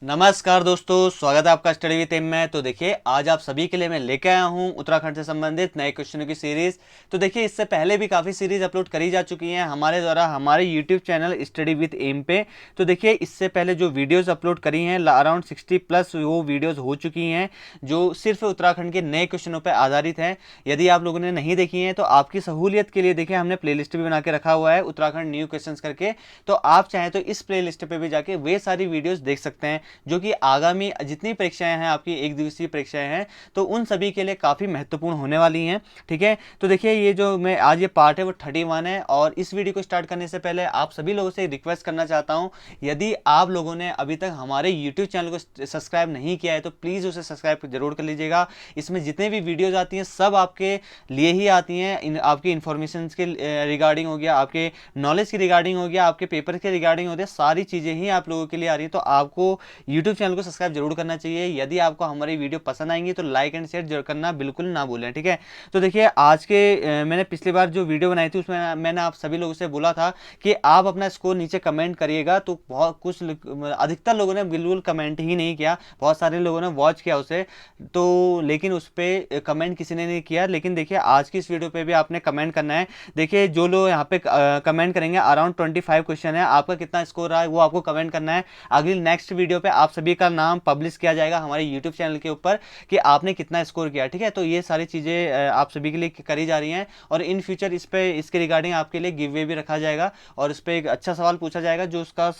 नमस्कार दोस्तों, स्वागत है आपका स्टडी विद एम में। तो देखिए आज आप सभी के लिए मैं लेके आया हूँ उत्तराखंड से संबंधित नए क्वेश्चनों की सीरीज। तो देखिए इससे पहले भी काफ़ी सीरीज अपलोड करी जा चुकी हैं हमारे द्वारा हमारे YouTube channel study with M पे। तो देखिए इससे पहले जो वीडियोज़ अपलोड करी हैं अराउंड 60+ वो वीडियोज़ हो चुकी हैं जो सिर्फ उत्तराखंड के नए क्वेश्चनों पर आधारित हैं। यदि आप लोगों ने नहीं देखी हैं तो आपकी सहूलियत के लिए देखिए हमने प्ले लिस्ट भी बना के रखा हुआ है उत्तराखंड न्यू क्वेश्चन करके। तो आप चाहें तो इस प्ले लिस्ट पर भी जाके वे सारी वीडियोज़ देख सकते हैं जो कि आगामी जितनी परीक्षाएं हैं आपकी एक दिवसीय परीक्षाएं हैं तो उन सभी के लिए काफ़ी महत्वपूर्ण होने वाली हैं। ठीक है, तो देखिए ये जो मैं आज ये पार्ट है वो 31 है। और इस वीडियो को स्टार्ट करने से पहले आप सभी लोगों से रिक्वेस्ट करना चाहता हूं, यदि आप लोगों ने अभी तक हमारे यूट्यूब चैनल को सब्सक्राइब नहीं किया है तो प्लीज़ उसे सब्सक्राइब जरूर कर लीजिएगा। इसमें जितने भी वीडियोज़ आती हैं सब आपके लिए ही आती हैं, आपकी इन्फॉर्मेशन के रिगार्डिंग हो गया, आपके नॉलेज की रिगार्डिंग हो गया, आपके पेपर के रिगार्डिंग हो गया, सारी चीज़ें ही आप लोगों के लिए आ रही हैं। तो आपको यूट्यूब चैनल को सब्सक्राइब जरूर करना चाहिए। यदि आपको हमारी वीडियो पसंद आएंगी तो लाइक एंड शेयर जरूर करना बिल्कुल ना भूलें। ठीक है, तो देखिए आज के मैंने पिछली बार जो वीडियो बनाई थी उसमें मैंने आप सभी लोगों से बोला था कि आप अपना स्कोर नीचे कमेंट करिएगा। तो बहुत कुछ अधिकतर लोगों ने बिल्कुल कमेंट ही नहीं किया, बहुत सारे लोगों ने वॉच किया उसे तो, लेकिन उस पर कमेंट किसी ने नहीं किया। लेकिन देखिए आज की इस वीडियो पे भी आपने कमेंट करना है। देखिए जो लोग यहाँ पे कमेंट करेंगे अराउंड 25 क्वेश्चन है, आपका कितना स्कोर रहा है वो आपको कमेंट करना है। अगली नेक्स्ट वीडियो पे आप सभी का नाम पब्लिश किया जाएगा हमारे यूट्यूब चैनल के ऊपर कि आपने कितना स्कोर किया। ठीक है, तो ये सारी चीज़ें आप सभी के लिए करी जा रही हैं और इन फ्यूचर इस पे इसके रिगार्डिंग आपके लिए गिव वे भी रखा जाएगा और इस पर एक अच्छा सवाल पूछा जाएगा। जो उसका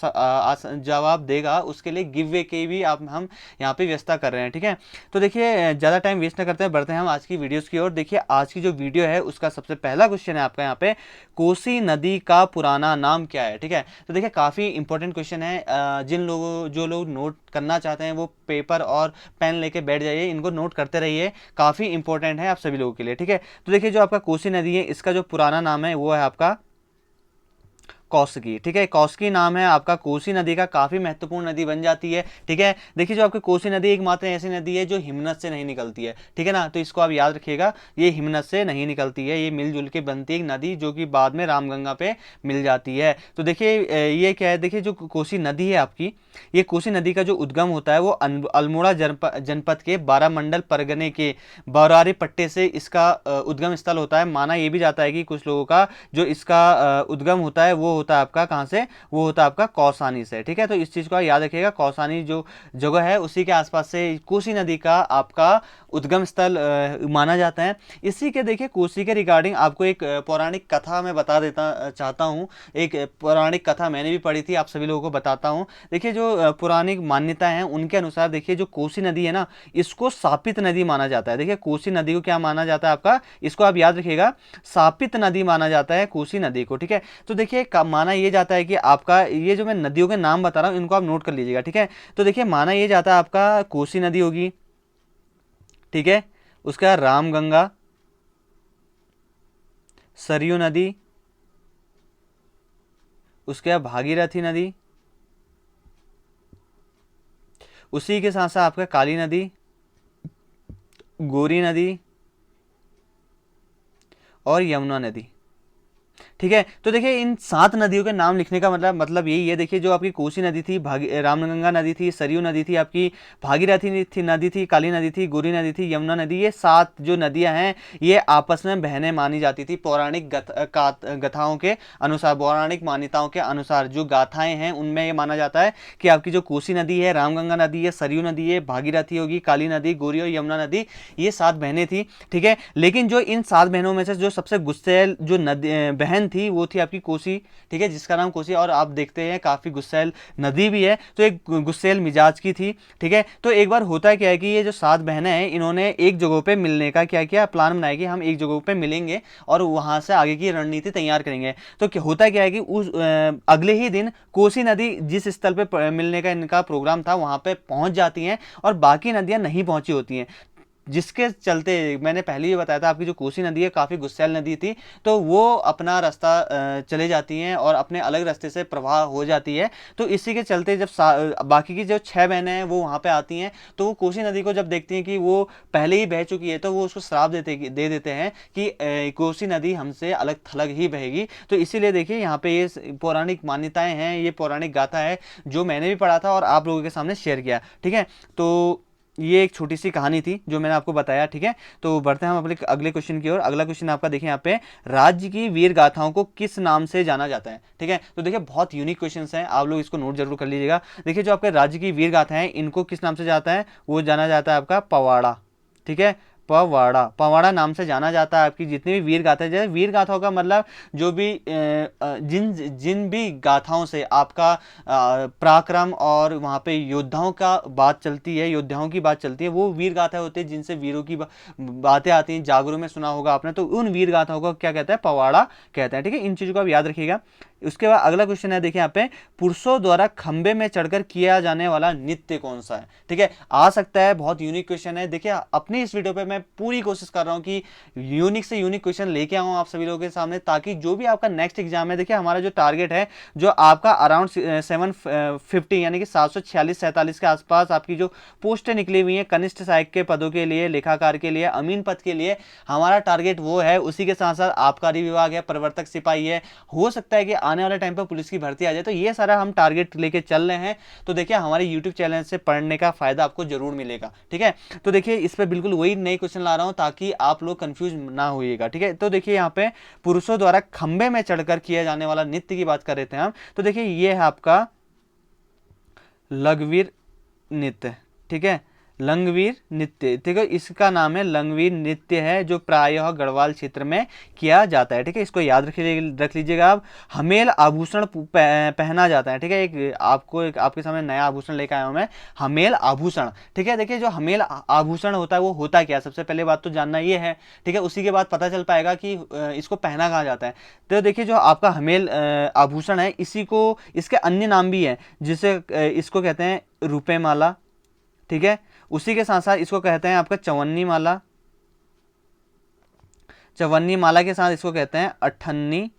जवाब देगा उसके लिए गिव वे की भी हम यहाँ पे व्यवस्था कर रहे हैं। ठीक है, तो देखिए ज़्यादा टाइम वेस्ट ना करते हैं, बढ़ते हैं हम आज की वीडियोज़ की ओर। देखिए आज की जो वीडियो है उसका सबसे पहला क्वेश्चन है आपका यहाँ पे, कोसी नदी का पुराना नाम क्या है। ठीक है, तो देखिए काफ़ी इंपॉर्टेंट क्वेश्चन है। जो लोग नोट करना चाहते हैं वो पेपर और पेन लेके बैठ जाइए, इनको नोट करते रहिए, काफ़ी इंपॉर्टेंट है आप सभी लोगों के लिए। ठीक है, तो देखिए जो आपका कोसी नदी है इसका जो पुराना नाम है वो है आपका कौसकी। ठीक है, कौसकी नाम है आपका, कोसी नदी का काफ़ी महत्वपूर्ण नदी बन जाती है। ठीक है, देखिए जो आपकी कोसी नदी एकमात्र ऐसी नदी है जो हिमनद से नहीं निकलती है। ठीक है ना, तो इसको आप याद रखिएगा, ये हिमनद से नहीं निकलती है, ये मिलजुल के बनती है एक नदी जो कि बाद में रामगंगा पे मिल जाती है। तो देखिए ये क्या है, देखिए जो कोसी नदी है आपकी, ये कोसी नदी का जो उद्गम होता है वो अल्मोड़ा जनपद के बारामंडल परगने के बौरारी पट्टे से इसका उद्गम स्थल होता है। माना यह भी जाता है कि कुछ लोगों का जो इसका उद्गम होता है वो होता है आपका कहाँ से, वो होता है आपका कौसानी से। ठीक है, तो इस चीज़ को याद रखिएगा, कौसानी जो जगह है उसी के आसपास से कोसी नदी का आपका उद्गम स्थल माना जाता है। इसी के देखिए कोसी के रिगार्डिंग आपको एक पौराणिक कथा मैं बता देता चाहता हूँ। एक पौराणिक कथा मैंने भी पढ़ी थी, आप सभी लोगों को बताता हूँ। देखिए जो पौराणिक मान्यता है उनके अनुसार देखिए जो कोसी नदी है ना, इसको शापित नदी माना जाता है। देखिए कोसी नदी को क्या माना जाता है आपका, इसको आप याद रखिएगा, शापित नदी माना जाता है कोसी नदी को। ठीक है, तो देखिए माना यह जाता है कि आपका ये जो मैं नदियों के नाम बता रहा हूँ इनको आप नोट कर लीजिएगा। ठीक है, तो देखिए माना यह जाता है आपका कोसी नदी होगी, ठीक है, उसका रामगंगा, सरयू नदी, उसके बाद भागीरथी नदी, उसी के साथ साथ आपका काली नदी, गोरी नदी और यमुना नदी। ठीक है, तो देखिए इन 7 नदियों के नाम लिखने का मतलब यही है। देखिए जो आपकी कोसी नदी थी, रामगंगा नदी थी, सरयू नदी थी, आपकी भागीरथी नदी थी, काली नदी थी, गोरी नदी थी, यमुना नदी, ये 7 जो नदियां हैं ये आपस में बहनें मानी जाती थी। पौराणिक गाथाओं के अनुसार, पौराणिक मान्यताओं के अनुसार जो गाथाएं हैं उनमें ये माना जाता है कि आपकी जो कोसी नदी है, रामगंगा नदी है, सरयू नदी है, भागीरथी होगी, काली नदी, गोरी और यमुना नदी, ये 7 बहनें थी। ठीक है, लेकिन जो इन 7 बहनों में से जो सबसे गुस्सैल जो बहन थी वो थी आपकी कोसी। ठीक है, जिसका नाम कोसी, और आप देखते हैं काफी गुस्सैल नदी भी है, तो एक गुस्सैल मिजाज की थी। ठीक है, तो एक बार होता क्या है कि ये जो 7 बहनें हैं इन्होंने एक जगह पे मिलने का क्या किया, प्लान बनाया कि हम एक जगह पे मिलेंगे और वहां से आगे की रणनीति तैयार करेंगे। तो होता क्या है कि उस अगले ही दिन कोसी नदी जिस स्थल पे मिलने का इनका प्रोग्राम था वहां पे पहुंच जाती हैं और बाकी नदियां नहीं पहुंची होती हैं। जिसके चलते मैंने पहले ही बताया था, आपकी जो कोसी नदी है काफ़ी गुस्सैल नदी थी, तो वो अपना रास्ता चले जाती हैं और अपने अलग रास्ते से प्रवाह हो जाती है। तो इसी के चलते जब बाकी की जो 6 बहनें हैं वो वहाँ पे आती हैं, तो वो कोसी नदी को जब देखती हैं कि वो पहले ही बह चुकी है, तो वो उसको श्राप दे देते हैं कि कोसी नदी हमसे अलग थलग ही बहेगी। तो इसीलिए देखिए यहाँ पे ये पौराणिक मान्यताएं हैं, ये पौराणिक गाथा है जो मैंने भी पढ़ा था और आप लोगों के सामने शेयर किया। ठीक है, तो ये एक छोटी सी कहानी थी जो मैंने आपको बताया। ठीक है, तो बढ़ते हैं हम अपने अगले क्वेश्चन की ओर। अगला क्वेश्चन आपका देखिए यहाँ पे, राज्य की वीर गाथाओं को किस नाम से जाना जाता है। ठीक है, तो देखिए बहुत यूनिक क्वेश्चन हैं, आप लोग इसको नोट जरूर कर लीजिएगा। देखिए जो आपके राज्य की वीर गाथाएं हैं इनको किस नाम से जाता है, वो जाना जाता है आपका पवाड़ा। ठीक है, पवाड़ा, पवाड़ा नाम से जाना जाता है आपकी जितनी भी वीर गाथा है। जैसे वीर गाथाओं का मतलब जो भी जिन जिन भी गाथाओं से आपका पराक्रम और वहाँ पे योद्धाओं का बात चलती है, योद्धाओं की बात चलती है, वो वीर गाथा होते हैं जिनसे वीरों की बातें आती हैं। जागरों में सुना होगा आपने, तो उन वीर गाथाओं को क्या कहते हैं, पवाड़ा कहते हैं। ठीक है, इन चीज़ों को आप याद रखिएगा। उसके बाद अगला क्वेश्चन है देखिए यहाँ पे, पुरुषों द्वारा खंबे में चढ़कर किया जाने वाला नृत्य कौन सा है। ठीक है, आ सकता है, बहुत यूनिक क्वेश्चन है। देखिए अपनी इस वीडियो पे मैं पूरी कोशिश कर रहा हूँ कि यूनिक से यूनिक क्वेश्चन लेके आऊँ आप सभी लोगों के सामने, ताकि जो भी आपका नेक्स्ट एग्जाम है, देखिए हमारा जो टारगेट है जो आपका अराउंड 750 यानी कि 746-47 के आसपास आपकी जो पोस्टें निकली हुई हैं कनिष्ठ सहायक के पदों के लिए, लेखाकार के लिए, अमीन पद के लिए, हमारा टारगेट वो है। उसी के साथ साथ आबकारी विभाग है, प्रवर्तक सिपाही है, हो सकता है कि आने वाले टाइम पर पुलिस की भर्ती आ जाए। तो ये सारा हम टारगेट लेके चल रहे हैं। तो देखिए हमारे यूट्यूब चैनल से पढ़ने का फायदा आपको जरूर मिलेगा। ठीक है, तो देखिए इस पर बिल्कुल वही नए क्वेश्चन ला रहा हूं ताकि आप लोग कंफ्यूज ना होइएगा। ठीक है, तो देखिए यहाँ पे पुरुषों द्वारा खंबे में चढ़कर किया जाने वाला नृत्य की बात कर रहे थे हम, तो देखिए ये है आपका लघुवीर नृत्य। ठीक है, लंगवीर नृत्य। ठीक है, इसका नाम है लंगवीर नृत्य है, जो प्रायः गढ़वाल क्षेत्र में किया जाता है। ठीक है, इसको याद रख लीजिएगा आप। हमेल आभूषण पहना जाता है। ठीक है, एक आपके सामने नया आभूषण लेकर आया हूं मैं, हमेल आभूषण। ठीक है, देखिए जो हमेल आभूषण होता है वो होता क्या, सबसे पहले बात तो जानना ये है। ठीक है, उसी के बाद पता चल पाएगा कि इसको पहना कहा जाता है। तो देखिए जो आपका हमेल आभूषण है, इसी को, इसके अन्य नाम भी है, जिसे इसको कहते हैं रुपए माला। ठीक है, उसी के साथ साथ इसको कहते हैं आपका चवन्नी माला। चवन्नी माला के साथ इसको कहते हैं अठन्नी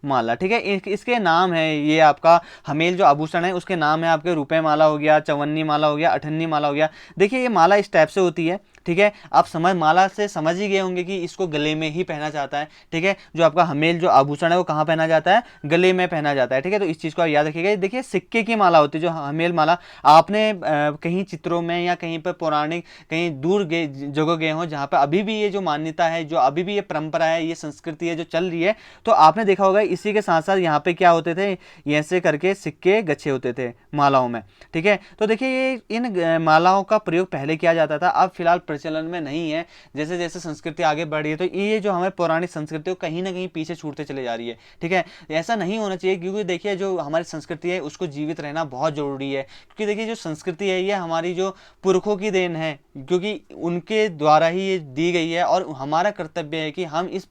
माला। ठीक है, इसके नाम है, ये आपका हमेल जो आभूषण है उसके नाम है आपके रुपए माला हो गया, चवन्नी माला हो गया, अठन्नी माला हो गया। देखिए ये माला इस टाइप से होती है। ठीक है, आप माला से समझ ही गए होंगे कि इसको गले में ही पहना जाता है। ठीक है, जो आपका हमेल जो आभूषण है वो कहाँ पहना जाता है, गले में पहना जाता है। ठीक है, तो इस चीज़ को आप याद रखिएगा। देखिए सिक्के की माला होती है, जो हमेल माला आपने कहीं चित्रों में या कहीं पर पौराणिक कहीं दूर जगह गए हो जहाँ पर अभी भी ये जो मान्यता है, जो अभी भी ये परंपरा है, ये संस्कृति है जो चल रही है, तो आपने देखा होगा इसी के साथ साथ यहाँ पे क्या होते थे, ऐसे करके सिक्के गच्छे होते थे मालाओं में। ठीक है, तो देखिए ये इन मालाओं का प्रयोग पहले किया जाता था, अब फिलहाल प्रचलन में नहीं है। जैसे जैसे संस्कृति आगे बढ़ रही है, तो ये जो हमें पौराणिक संस्कृति है कहीं ना कहीं पीछे छूटते चले जा रही है। ठीक है, ऐसा नहीं होना चाहिए, क्योंकि देखिए जो हमारी संस्कृति है उसको जीवित रहना बहुत जरूरी है। क्योंकि देखिए जो संस्कृति है ये हमारी जो पुरखों की देन है, क्योंकि उनके द्वारा ही ये दी गई है, और हमारा कर्तव्य है कि हम इस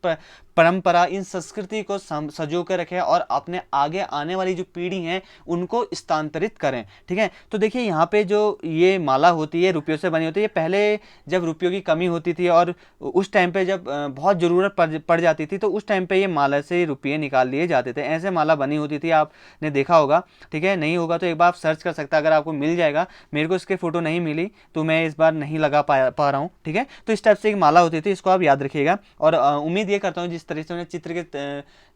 परंपरा, इन संस्कृति को सजो कर रखें और अपने आगे आने वाली जो पीढ़ी है उनको स्थानांतरित करें। ठीक है, तो देखिए यहाँ पे जो ये माला होती है रुपयों से बनी होती है। ये पहले जब रुपयों की कमी होती थी और उस टाइम पे जब बहुत ज़रूरत पड़ जाती थी, तो उस टाइम पे ये माला से रुपये निकाल लिए जाते थे। ऐसे माला बनी होती थी, आपने देखा होगा। ठीक है, नहीं होगा तो एक बार आप सर्च कर सकता, अगर आपको मिल जाएगा। मेरे को इसके फोटो नहीं मिली तो मैं इस बार नहीं लगा पा रहा हूँ। ठीक है, तो इस टाइप से एक माला होती थी, इसको आप याद रखिएगा। और उम्मीद ये करता हूँ जिस तरह से मैंने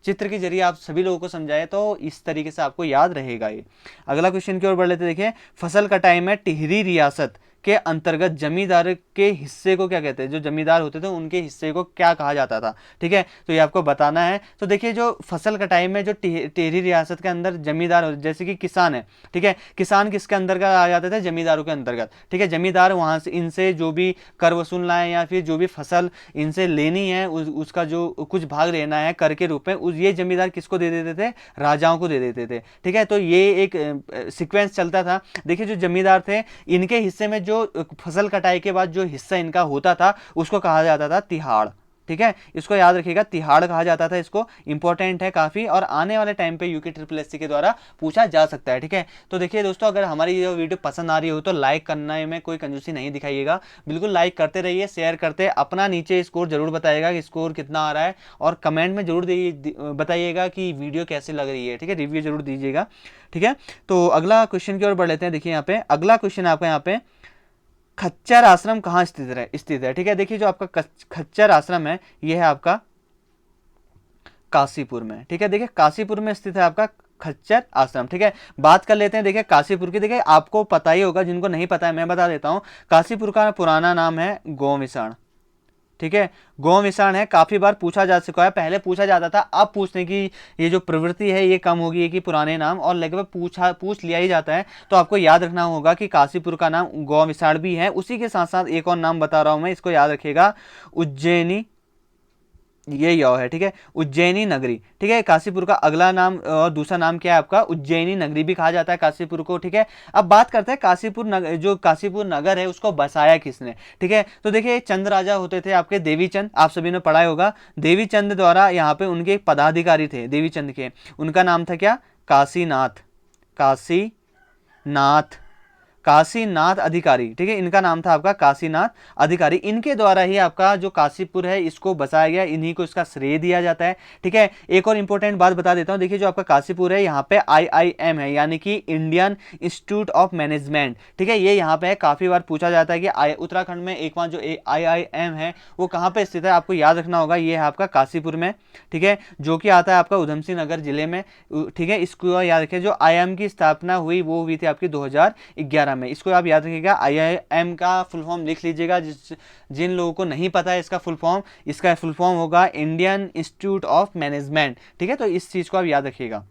चित्र के जरिए आप सभी लोगों को समझाया, तो इस तरीके से आपको याद रहेगा ये। अगला क्वेश्चन की ओर बढ़ लेते। देखिए फसल कटाई में टिहरी रियासत के अंतर्गत जमींदार के हिस्से को क्या कहते हैं, जो जमींदार होते थे उनके हिस्से को क्या कहा जाता था। ठीक है, तो ये आपको बताना है। तो देखिए जो फसल कटाई में जो टिहरी रियासत के अंदर जमींदार, जैसे कि किसान है। ठीक है, किसान किसके अंतर्गत आ जाते थे, जमींदारों के अंतर्गत। ठीक है, जमींदार वहां से इनसे जो भी कर वसूलना है या फिर जो भी फसल इनसे लेनी है उसका जो कुछ भाग लेना है कर के रूप में, ये जमींदार किसको दे देते थे, राजाओं को दे देते थे। ठीक है, तो ये एक सीक्वेंस चलता था। देखिए जो जमींदार थे इनके हिस्से में जो फसल कटाई के बाद जो हिस्सा इनका होता था उसको कहा जाता था तिहाड़। ठीक है, इसको याद रखिएगा, तिहाड़ कहा जाता था इसको, इंपॉर्टेंट है काफी और आने वाले टाइम पे यूके ट्रिपल एससी के द्वारा पूछा जा सकता है। ठीक है, तो देखिए दोस्तों, अगर हमारी ये वीडियो पसंद आ रही हो तो लाइक करने में कोई कंजूसी नहीं दिखाइएगा, बिल्कुल लाइक करते रहिए, शेयर करते, अपना नीचे स्कोर जरूर बताइएगा कि स्कोर कितना आ रहा है, और कमेंट में जरूर बताइएगा कि वीडियो कैसी लग रही है। ठीक है, रिव्यू जरूर दीजिएगा। ठीक है, तो अगला क्वेश्चन की ओर बढ़ लेते हैं। देखिए यहाँ पे अगला क्वेश्चन आपका यहाँ पे खच्चर आश्रम कहाँ स्थित है। ठीक है, देखिए जो आपका खच्चर आश्रम है ये है आपका काशीपुर में। ठीक है, देखिए काशीपुर में स्थित है आपका खच्चर आश्रम। ठीक है, बात कर लेते हैं देखिए काशीपुर की। देखिए आपको पता ही होगा, जिनको नहीं पता है मैं बता देता हूँ, काशीपुर का पुराना नाम है गोविसण। ठीक है, गोविसण है, काफी बार पूछा जा चुका है, पहले पूछा जाता था, अब पूछने की ये जो प्रवृत्ति है ये कम हो गई है कि पुराने नाम, और लगभग पूछ लिया ही जाता है। तो आपको याद रखना होगा कि काशीपुर का नाम गोविसण भी है। उसी के साथ साथ एक और नाम बता रहा हूं मैं, इसको याद रखिएगा, उज्जैनी, ये यो है। ठीक है, उज्जैनी नगरी। ठीक है, काशीपुर का अगला नाम और दूसरा नाम क्या है आपका, उज्जैनी नगरी भी कहा जाता है काशीपुर को। ठीक है, अब बात करते हैं काशीपुर नगर, जो काशीपुर नगर है उसको बसाया किसने। ठीक है, तो देखिए चंद राजा होते थे आपके, देवीचंद, आप सभी ने पढ़ा होगा, देवीचंद द्वारा यहाँ पे उनके एक पदाधिकारी थे देवीचंद के, उनका नाम था क्या, काशीनाथ, काशीनाथ, काशीनाथ अधिकारी। ठीक है, इनका नाम था आपका काशीनाथ अधिकारी। इनके द्वारा ही आपका जो काशीपुर है इसको बसाया गया, इन्हीं को इसका श्रेय दिया जाता है। ठीक है, एक और इंपॉर्टेंट बात बता देता हूं, देखिए जो आपका काशीपुर है यहाँ पे IIM है, यानी कि इंडियन इंस्टीट्यूट ऑफ मैनेजमेंट। ठीक है, ये यहाँ पे काफी बार पूछा जाता है कि उत्तराखंड में एक बार जो IIM है वो कहाँ पे स्थित है, आपको याद रखना होगा, ये है आपका काशीपुर में। ठीक है, जो कि आता है आपका उधम सिंह नगर जिले में। ठीक है, इसको याद रखें, जो IIM की स्थापना हुई वो हुई थी आपकी 2011 में, इसको आप याद रखिएगा। IIM का फुल फॉर्म लिख लीजिएगा, जिन लोगों को नहीं पता है इसका फुल फॉर्म, इसका फुल फॉर्म होगा इंडियन इंस्टीट्यूट ऑफ मैनेजमेंट। ठीक है, तो इस चीज को आप याद रखिएगा।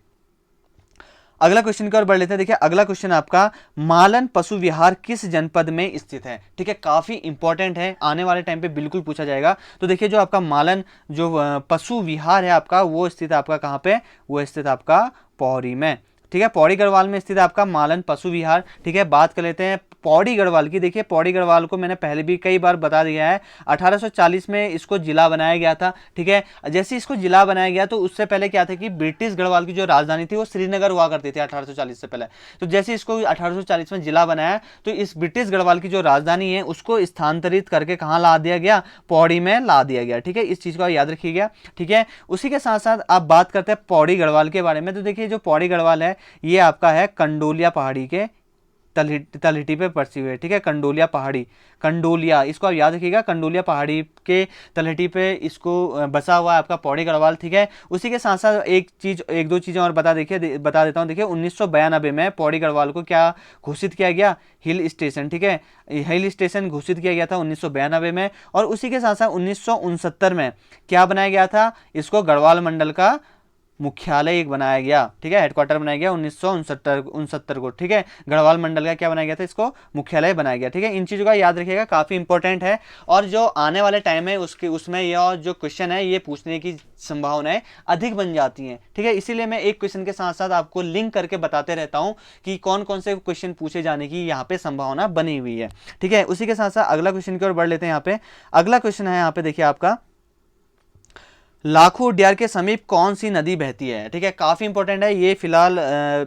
अगला क्वेश्चन की ओर बढ़ लेते हैं। देखिए अगला क्वेश्चन आपका, मालन पशु विहार किस जनपद में स्थित है। ठीक है, काफी इंपॉर्टेंट है, आने वाले टाइम पे बिल्कुल पूछा जाएगा। तो देखिए जो आपका मालन जो पशु विहार है आपका, वो स्थित आपका कहाँ पे, वो स्थित आपका पौड़ी में। ठीक है, पौड़ी गढ़वाल में स्थित आपका मालन पशु विहार। ठीक है, बात कर लेते हैं पौड़ी गढ़वाल की। देखिए पौड़ी गढ़वाल को मैंने पहले भी कई बार बता दिया है, 1840 में इसको जिला बनाया गया था। ठीक है, जैसे इसको जिला बनाया गया तो उससे पहले क्या था कि ब्रिटिश गढ़वाल की जो राजधानी थी वो श्रीनगर हुआ करती थी 1840 से पहले। तो जैसे इसको 1840 में जिला बनाया तो इस ब्रिटिश गढ़वाल की जो राजधानी है उसको स्थानांतरित करके कहाँ ला दिया गया, पौड़ी में ला दिया गया। ठीक है, इस चीज को याद रखिएगा। ठीक है, उसी के साथ साथ आप बात करते हैं पौड़ी गढ़वाल के बारे में। तो देखिए जो पौड़ी गढ़वाल है ये आपका है कंडोलिया पहाड़ी के तलहटी पे बसी हुई है। ठीक है, कंडोलिया पहाड़ी, कंडोलिया, इसको आप याद रखिएगा, कंडोलिया पहाड़ी के तलहटी पे इसको बसा हुआ है आपका पौड़ी गढ़वाल। ठीक है, उसी के साथ साथ एक दो चीजें और बता देता हूँ। देखिए 1992 में पौड़ी गढ़वाल को क्या घोषित किया गया, हिल स्टेशन। ठीक है, हिल स्टेशन घोषित किया गया था 1992 में। और उसी के साथ साथ 1969 में क्या बनाया गया था, इसको गढ़वाल मंडल का मुख्यालय एक बनाया गया। ठीक है, हेडक्वार्टर बनाया गया 1969 को। ठीक है, गढ़वाल मंडल का क्या बनाया गया था, इसको मुख्यालय बनाया गया। ठीक है, इन चीजों का याद रखिएगा, काफी इंपॉर्टेंट है। और जो आने वाले टाइम है उसमें यह जो क्वेश्चन है ये पूछने की संभावनाएं अधिक बन जाती हैं। ठीक है, इसीलिए मैं एक क्वेश्चन के साथ साथ आपको लिंक करके बताते रहता हूं कि कौन कौन से क्वेश्चन पूछे जाने की यहाँ पे संभावना बनी हुई है। ठीक है, उसी के साथ साथ अगला क्वेश्चन की ओर बढ़ लेते हैं। यहाँ पे अगला क्वेश्चन है, यहाँ पे देखिए आपका, लाखों उड्यार के समीप कौन सी नदी बहती है। ठीक है, काफी इंपॉर्टेंट है ये। फिलहाल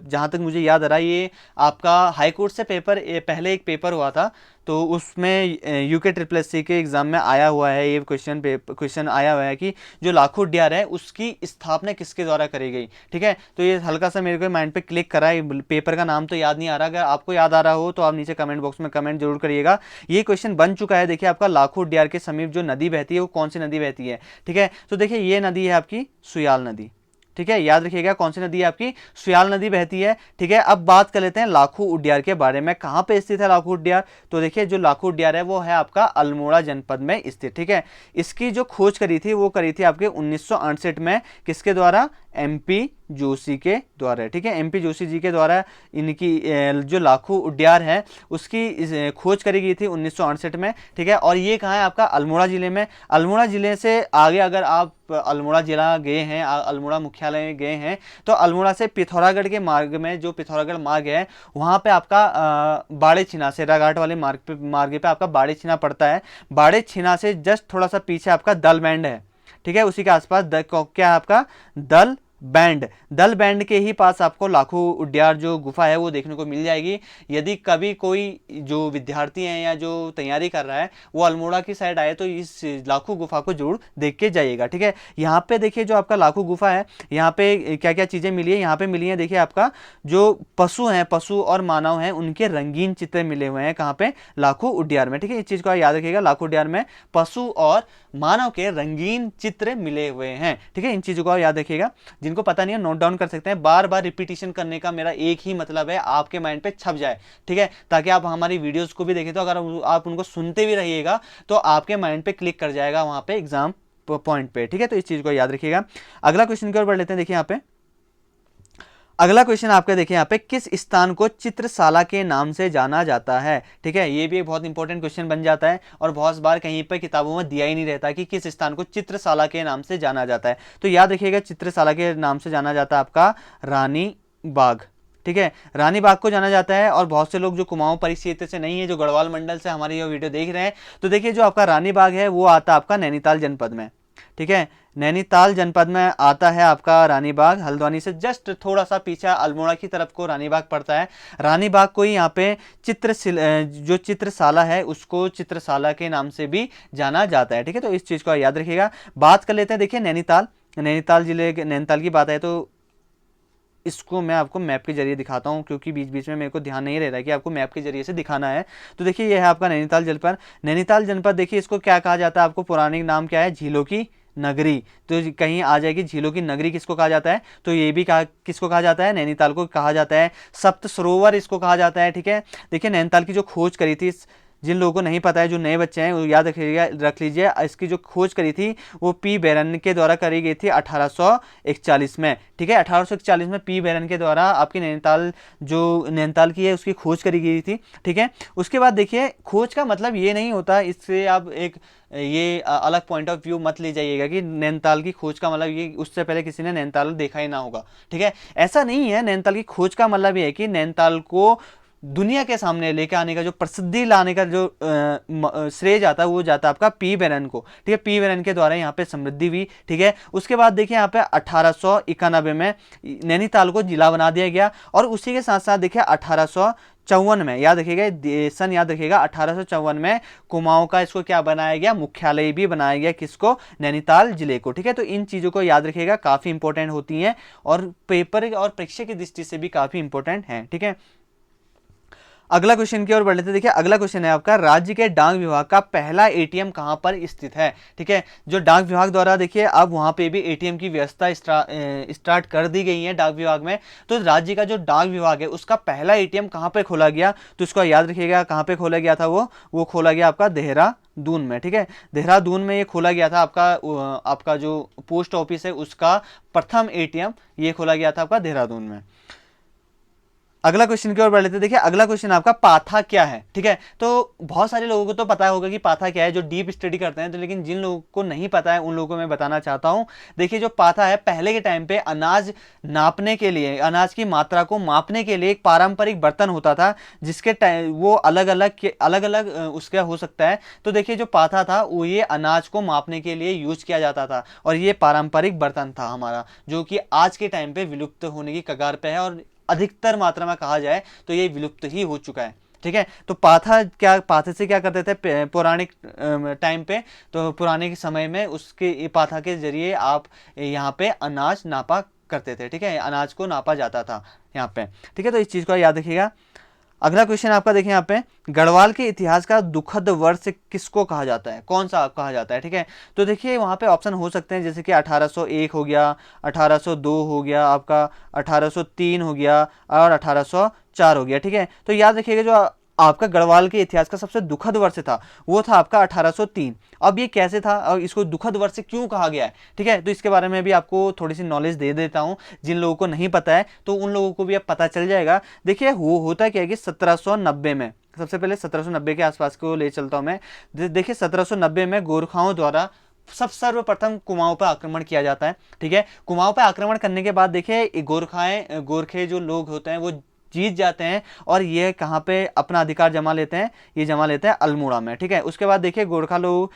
जहां तक मुझे याद आ रहा है ये आपका हाईकोर्ट से पहले एक पेपर हुआ था, तो उसमें यूके ट्रिपल एससी के एग्जाम में आया हुआ है ये क्वेश्चन आया हुआ है कि जो लाखों उड्यार है उसकी स्थापना किसके द्वारा करी गई। ठीक है, तो ये हल्का सा मेरे को माइंड पे क्लिक करा है, पेपर का नाम तो याद नहीं आ रहा, अगर आपको याद आ रहा हो तो आप नीचे कमेंट बॉक्स में कमेंट जरूर करिएगा। ये क्वेश्चन बन चुका है। देखिए आपका लाखों उड्यार के समीप जो नदी बहती है वो कौन सी नदी बहती है। ठीक है, तो देखिए ये नदी है आपकी सुयाल नदी। ठीक है, याद रखिएगा कौन सी नदी है आपकी, सुयाल नदी बहती है। ठीक है, अब बात कर लेते हैं लाखों उड्यार के बारे में, कहां पे स्थित है लाखों उड्यार। तो देखिए जो लाखों उड्यार है वो है आपका अल्मोड़ा जनपद में स्थित। ठीक है, इसकी जो खोज करी थी वो करी थी आपके 1968 में, किसके द्वारा, MP जोशी के द्वारा, ठीक है। MP जोशी जी के द्वारा इनकी जो लाखो उड्यार है उसकी खोज करी गई थी 1968 में, ठीक है। और ये कहाँ है आपका, अल्मोड़ा जिले में। अल्मोड़ा जिले से आगे अगर आप अल्मोड़ा जिला गए हैं, अल्मोड़ा मुख्यालय गए हैं, तो अल्मोड़ा से पिथौरागढ़ के मार्ग में, जो पिथौरागढ़ मार्ग है वहाँ पे आपका बाड़े छिना सेराघाट वाले मार्ग पे आपका बाड़े छिना पड़ता है। बाड़े छिना से जस्ट थोड़ा सा पीछे आपका दल बैंड है, ठीक है। उसी के आसपास क्या है आपका, दल बैंड के ही पास आपको लाखो उड्यार जो गुफा है वो देखने को मिल जाएगी। यदि कभी कोई जो विद्यार्थी हैं या जो तैयारी कर रहा है वो अल्मोड़ा की साइड आए तो इस लाखो गुफा को जरूर देख के जाइएगा, ठीक है। यहाँ पे देखिए जो आपका लाखो गुफा है, यहाँ पे क्या क्या चीज़ें मिली है, यहाँ पे मिली है देखिए आपका जो पशु हैं, पशु और मानव हैं, उनके रंगीन चित्र मिले हुए हैं कहाँ पे, लाखो उड्यार में, ठीक है। इस चीज़ को याद रखिएगा, लाखो उड्यार में पशु और मानव के रंगीन चित्र मिले हुए हैं, ठीक है। इन चीज़ों को याद रखिएगा, जिनको पता नहीं है नोट डाउन कर सकते हैं। बार बार रिपीटिशन करने का मेरा एक ही मतलब है, आपके माइंड पे छप जाए, ठीक है, ताकि आप हमारी वीडियोस को भी देखें तो अगर आप उनको सुनते भी रहिएगा तो आपके माइंड पे क्लिक कर जाएगा वहां पे एग्जाम पॉइंट पे, ठीक है। तो इस चीज को याद रखिएगा। अगला क्वेश्चन की ओर बढ़ लेते हैं। देखिए यहाँ पे अगला क्वेश्चन आपका देखिए यहाँ पे, किस स्थान को चित्रशाला के नाम से जाना जाता है, ठीक है। ये भी एक बहुत इंपॉर्टेंट क्वेश्चन बन जाता है और बहुत बार कहीं पे किताबों में दिया ही नहीं रहता कि किस स्थान को चित्रशाला के नाम से जाना जाता है। तो याद रखिएगा, चित्रशाला के नाम से जाना जाता है आपका रानी बाग, ठीक है। रानी बाग को जाना जाता है। और बहुत से लोग जो कुमाऊं परिक्षेत्र से नहीं है, जो गढ़वाल मंडल से हमारी ये वीडियो देख रहे हैं, तो देखिए जो आपका रानी बाग है वो आता है आपका नैनीताल जनपद में, ठीक है। नैनीताल जनपद में आता है आपका रानी बाग। हल्द्वानी से जस्ट थोड़ा सा पीछे अल्मोड़ा की तरफ को रानी बाग पड़ता है। रानी बाग को ही यहाँ पे जो चित्रशाला है उसको चित्रशाला के नाम से भी जाना जाता है, ठीक है। तो इस चीज़ को याद रखिएगा। बात कर लेते हैं, देखिए नैनीताल जिले के नैनीताल की बात है तो इसको मैं आपको मैप के जरिए दिखाता हूँ, क्योंकि बीच बीच में मेरे को ध्यान नहीं रह रहा है कि आपको मैप के जरिए से दिखाना है। तो देखिए ये है आपका नैनीताल जनपद। नैनीताल जनपद देखिए इसको क्या कहा जाता है, आपको पौराणिक नाम क्या है, झीलों की नगरी। तो कहीं आ जाएगी झीलों की नगरी किसको कहा जाता है, तो ये भी किसको कहा जाता है, नैनीताल को कहा जाता है। सप्त सरोवर इसको कहा जाता है, ठीक है। देखिए नैनीताल की जो खोज करी थी, जिन लोगों को नहीं पता है, जो नए बच्चे हैं वो याद रख लीजिए, इसकी जो खोज करी थी वो पी बेरन के द्वारा करी गई थी 1841 में, ठीक है। 1841 में पी बेरन के द्वारा आपकी नैनीताल की है उसकी खोज करी गई थी, ठीक है। उसके बाद देखिए खोज का मतलब ये नहीं होता, इससे आप ये अलग पॉइंट ऑफ व्यू मत ले जाइएगा कि नैनीताल की खोज का मतलब ये उससे पहले किसी ने नैनीताल देखा ही ना होगा, ठीक है। ऐसा नहीं है। नैनीताल की खोज का मतलब ये है कि नैनीताल को दुनिया के सामने लेके आने का, जो प्रसिद्धि लाने का जो श्रेय जाता है वो जाता है आपका पी बेरन को, ठीक है। पी बेरन के द्वारा यहाँ पे समृद्धि हुई, ठीक है। उसके बाद देखिए यहाँ पे 1891 में नैनीताल को जिला बना दिया गया। और उसी के साथ साथ देखिए 1854 में, याद रखिएगा सन याद रखिएगा, 1854 में कुमाऊं का इसको क्या बनाया गया, मुख्यालय भी बनाया गया, किसको, नैनीताल जिले को, ठीक है। तो इन चीज़ों को याद रखिएगा, काफ़ी इंपॉर्टेंट होती हैं और पेपर और परीक्षा की दृष्टि से भी काफ़ी इंपॉर्टेंट हैं, ठीक है। अगला क्वेश्चन की ओर बढ़ लेते हैं। देखिए अगला क्वेश्चन है आपका, राज्य के डाक विभाग का पहला एटीएम कहां पर स्थित है, ठीक है। जो डाक विभाग द्वारा देखिए अब वहां पे भी एटीएम की व्यवस्था स्टार्ट कर दी गई है डाक विभाग में। तो राज्य का जो डाक विभाग है उसका पहला एटीएम कहां पर खोला गया, तो इसको याद रखिएगा कहां पर खोला गया था, वो खोला गया आपका देहरादून में, ठीक है। देहरादून में ये खोला गया था। आपका जो पोस्ट ऑफिस है उसका प्रथम एटीएम ये खोला गया था आपका देहरादून में। अगला क्वेश्चन की ओर बढ़ लेते हैं। देखिए अगला क्वेश्चन आपका, पाथा क्या है, ठीक है। तो बहुत सारे लोगों को तो पता होगा कि पाथा क्या है, जो डीप स्टडी करते हैं, तो लेकिन जिन लोगों को नहीं पता है उन लोगों को मैं बताना चाहता हूं। देखिए जो पाथा है, पहले के टाइम पे अनाज नापने के लिए, अनाज की मात्रा को मापने के लिए एक पारंपरिक बर्तन होता था, जिसके वो अलग अलग उसका हो सकता है। तो देखिए जो पाथा था वो ये अनाज को मापने के लिए यूज किया जाता था और ये पारंपरिक बर्तन था हमारा, जो कि आज के टाइम पे विलुप्त होने की कगार पे है और अधिकतर मात्रा में कहा जाए तो ये विलुप्त ही हो चुका है, ठीक है। तो पाथे से क्या करते थे पौराणिक टाइम पे, तो पुराने समय में उसके पाथा के जरिए आप यहाँ पे अनाज नापा करते थे, ठीक है। अनाज को नापा जाता था यहाँ पे, ठीक है। तो इस चीज़ को याद रखिएगा। अगला क्वेश्चन आपका देखिए यहाँ पे, गढ़वाल के इतिहास का दुखद वर्ष किसको कहा जाता है, कौन सा कहा जाता है, ठीक है। तो देखिए वहाँ पे ऑप्शन हो सकते हैं, जैसे कि 1801 हो गया, 1802 हो गया, आपका 1803 हो गया और 1804 हो गया, ठीक है। तो याद रखिएगा जो आपका गढ़वाल के इतिहास का सबसे दुखद वर्ष था वो था आपका 1803। अब ये कैसे था और इसको दुखद वर्ष क्यों कहा गया है, ठीक है, तो इसके बारे में भी आपको थोड़ी सी नॉलेज दे देता हूँ। जिन लोगों को नहीं पता है तो उन लोगों को भी अब पता चल जाएगा। देखिए वो होता क्या है कि 1790 में, सबसे पहले 1790 के आसपास को ले चलता हूँ मैं। देखिए 1790 में गोरखाओं द्वारा सब सर्वप्रथम कुमाऊं पर आक्रमण किया जाता है, ठीक है। कुमाऊं पर आक्रमण करने के बाद देखिए गोरखे जो लोग होते हैं वो जीत जाते हैं और ये कहाँ पे अपना अधिकार जमा लेते हैं, ये जमा लेते हैं अल्मोड़ा में, ठीक है। उसके बाद देखिए गोरखा लोग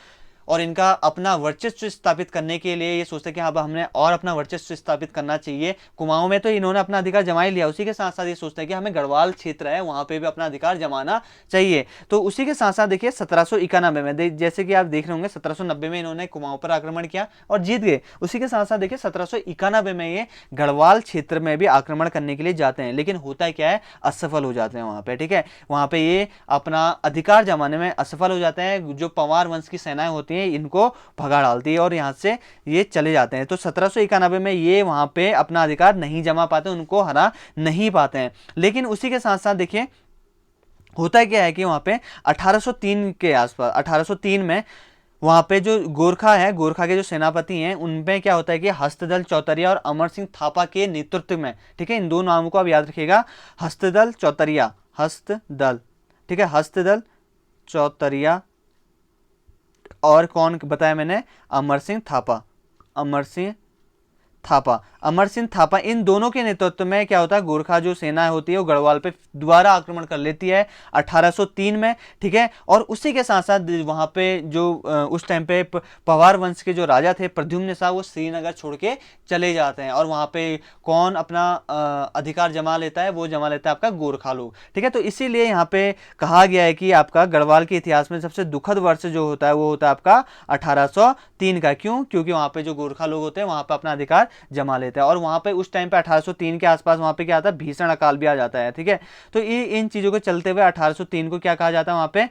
और इनका अपना वर्चस्व स्थापित करने के लिए ये सोचते हैं कि हाँ हमने और अपना वर्चस्व स्थापित करना चाहिए। कुमाऊं में तो इन्होंने अपना अधिकार जमा ही लिया, उसी के साथ साथ ये सोचते हैं कि हमें गढ़वाल क्षेत्र है वहां पे भी अपना अधिकार जमाना चाहिए। तो उसी के साथ साथ देखिए 1791 में, जैसे कि आप देख रहे होंगे 1790 में इन्होंने कुमाऊं पर आक्रमण किया और जीत गए। उसी के साथ साथ देखिए 1791 में ये गढ़वाल क्षेत्र में भी आक्रमण करने के लिए जाते हैं, लेकिन होता क्या है, असफल हो जाते हैं वहां पे, ठीक है। वहां पे ये अपना अधिकार जमाने में असफल हो जाते हैं। जो पंवार वंश की सेनाएं होती हैं इनको भगा डालती है और यहां से ये चले जाते हैं। तो 1791 में ये वहां पे अपना अधिकार नहीं जमा पाते, उनको हरा नहीं पाते हैं। लेकिन उसी के साथ साथ देखिए होता क्या है कि वहां पे 1803 के आसपास, 1803 में वहां पे जो गोरखा है, गोरखा के जो सेनापति हैं उनपे क्या होता है कि हस्तदल चौतरिया और अमर सिंह थापा के नेतृत्व में, ठीक है, इन दो नामों को आप याद रखिएगा, हस्तदल चौतरिया, हस्तदल, ठीक है, हस्तदल चौतरिया और कौन बताया मैंने, अमर सिंह थापा, अमर सिंह थापा, अमर सिंह थापा, इन दोनों के नेतृत्व में क्या होता है, गोरखा जो सेना होती है वो गढ़वाल पे दोबारा आक्रमण कर लेती है 1803 में, ठीक है। और उसी के साथ साथ वहां पे जो उस टाइम पे पवार वंश के जो राजा थे प्रद्युम्न शाह, वो श्रीनगर छोड़ के चले जाते हैं और वहां पे कौन अपना अधिकार जमा लेता है, वो जमा लेता है आपका गोरखा लोग, ठीक है। तो इसीलिए यहाँ पे कहा गया है कि आपका गढ़वाल के इतिहास में सबसे दुखद वर्ष जो होता है वो होता है आपका 1803 का। क्यों? क्योंकि वहां पे जो गोरखा लोग होते हैं वहां पे अपना अधिकार जमा लेते हैं और वहां पे उस टाइम पे 1803 के आसपास वहां पे क्या आता है, भीषण अकाल भी आ जाता है, ठीक है। तो ये इन चीजों के चलते हुए 1803 को क्या कहा जाता है, वहां पे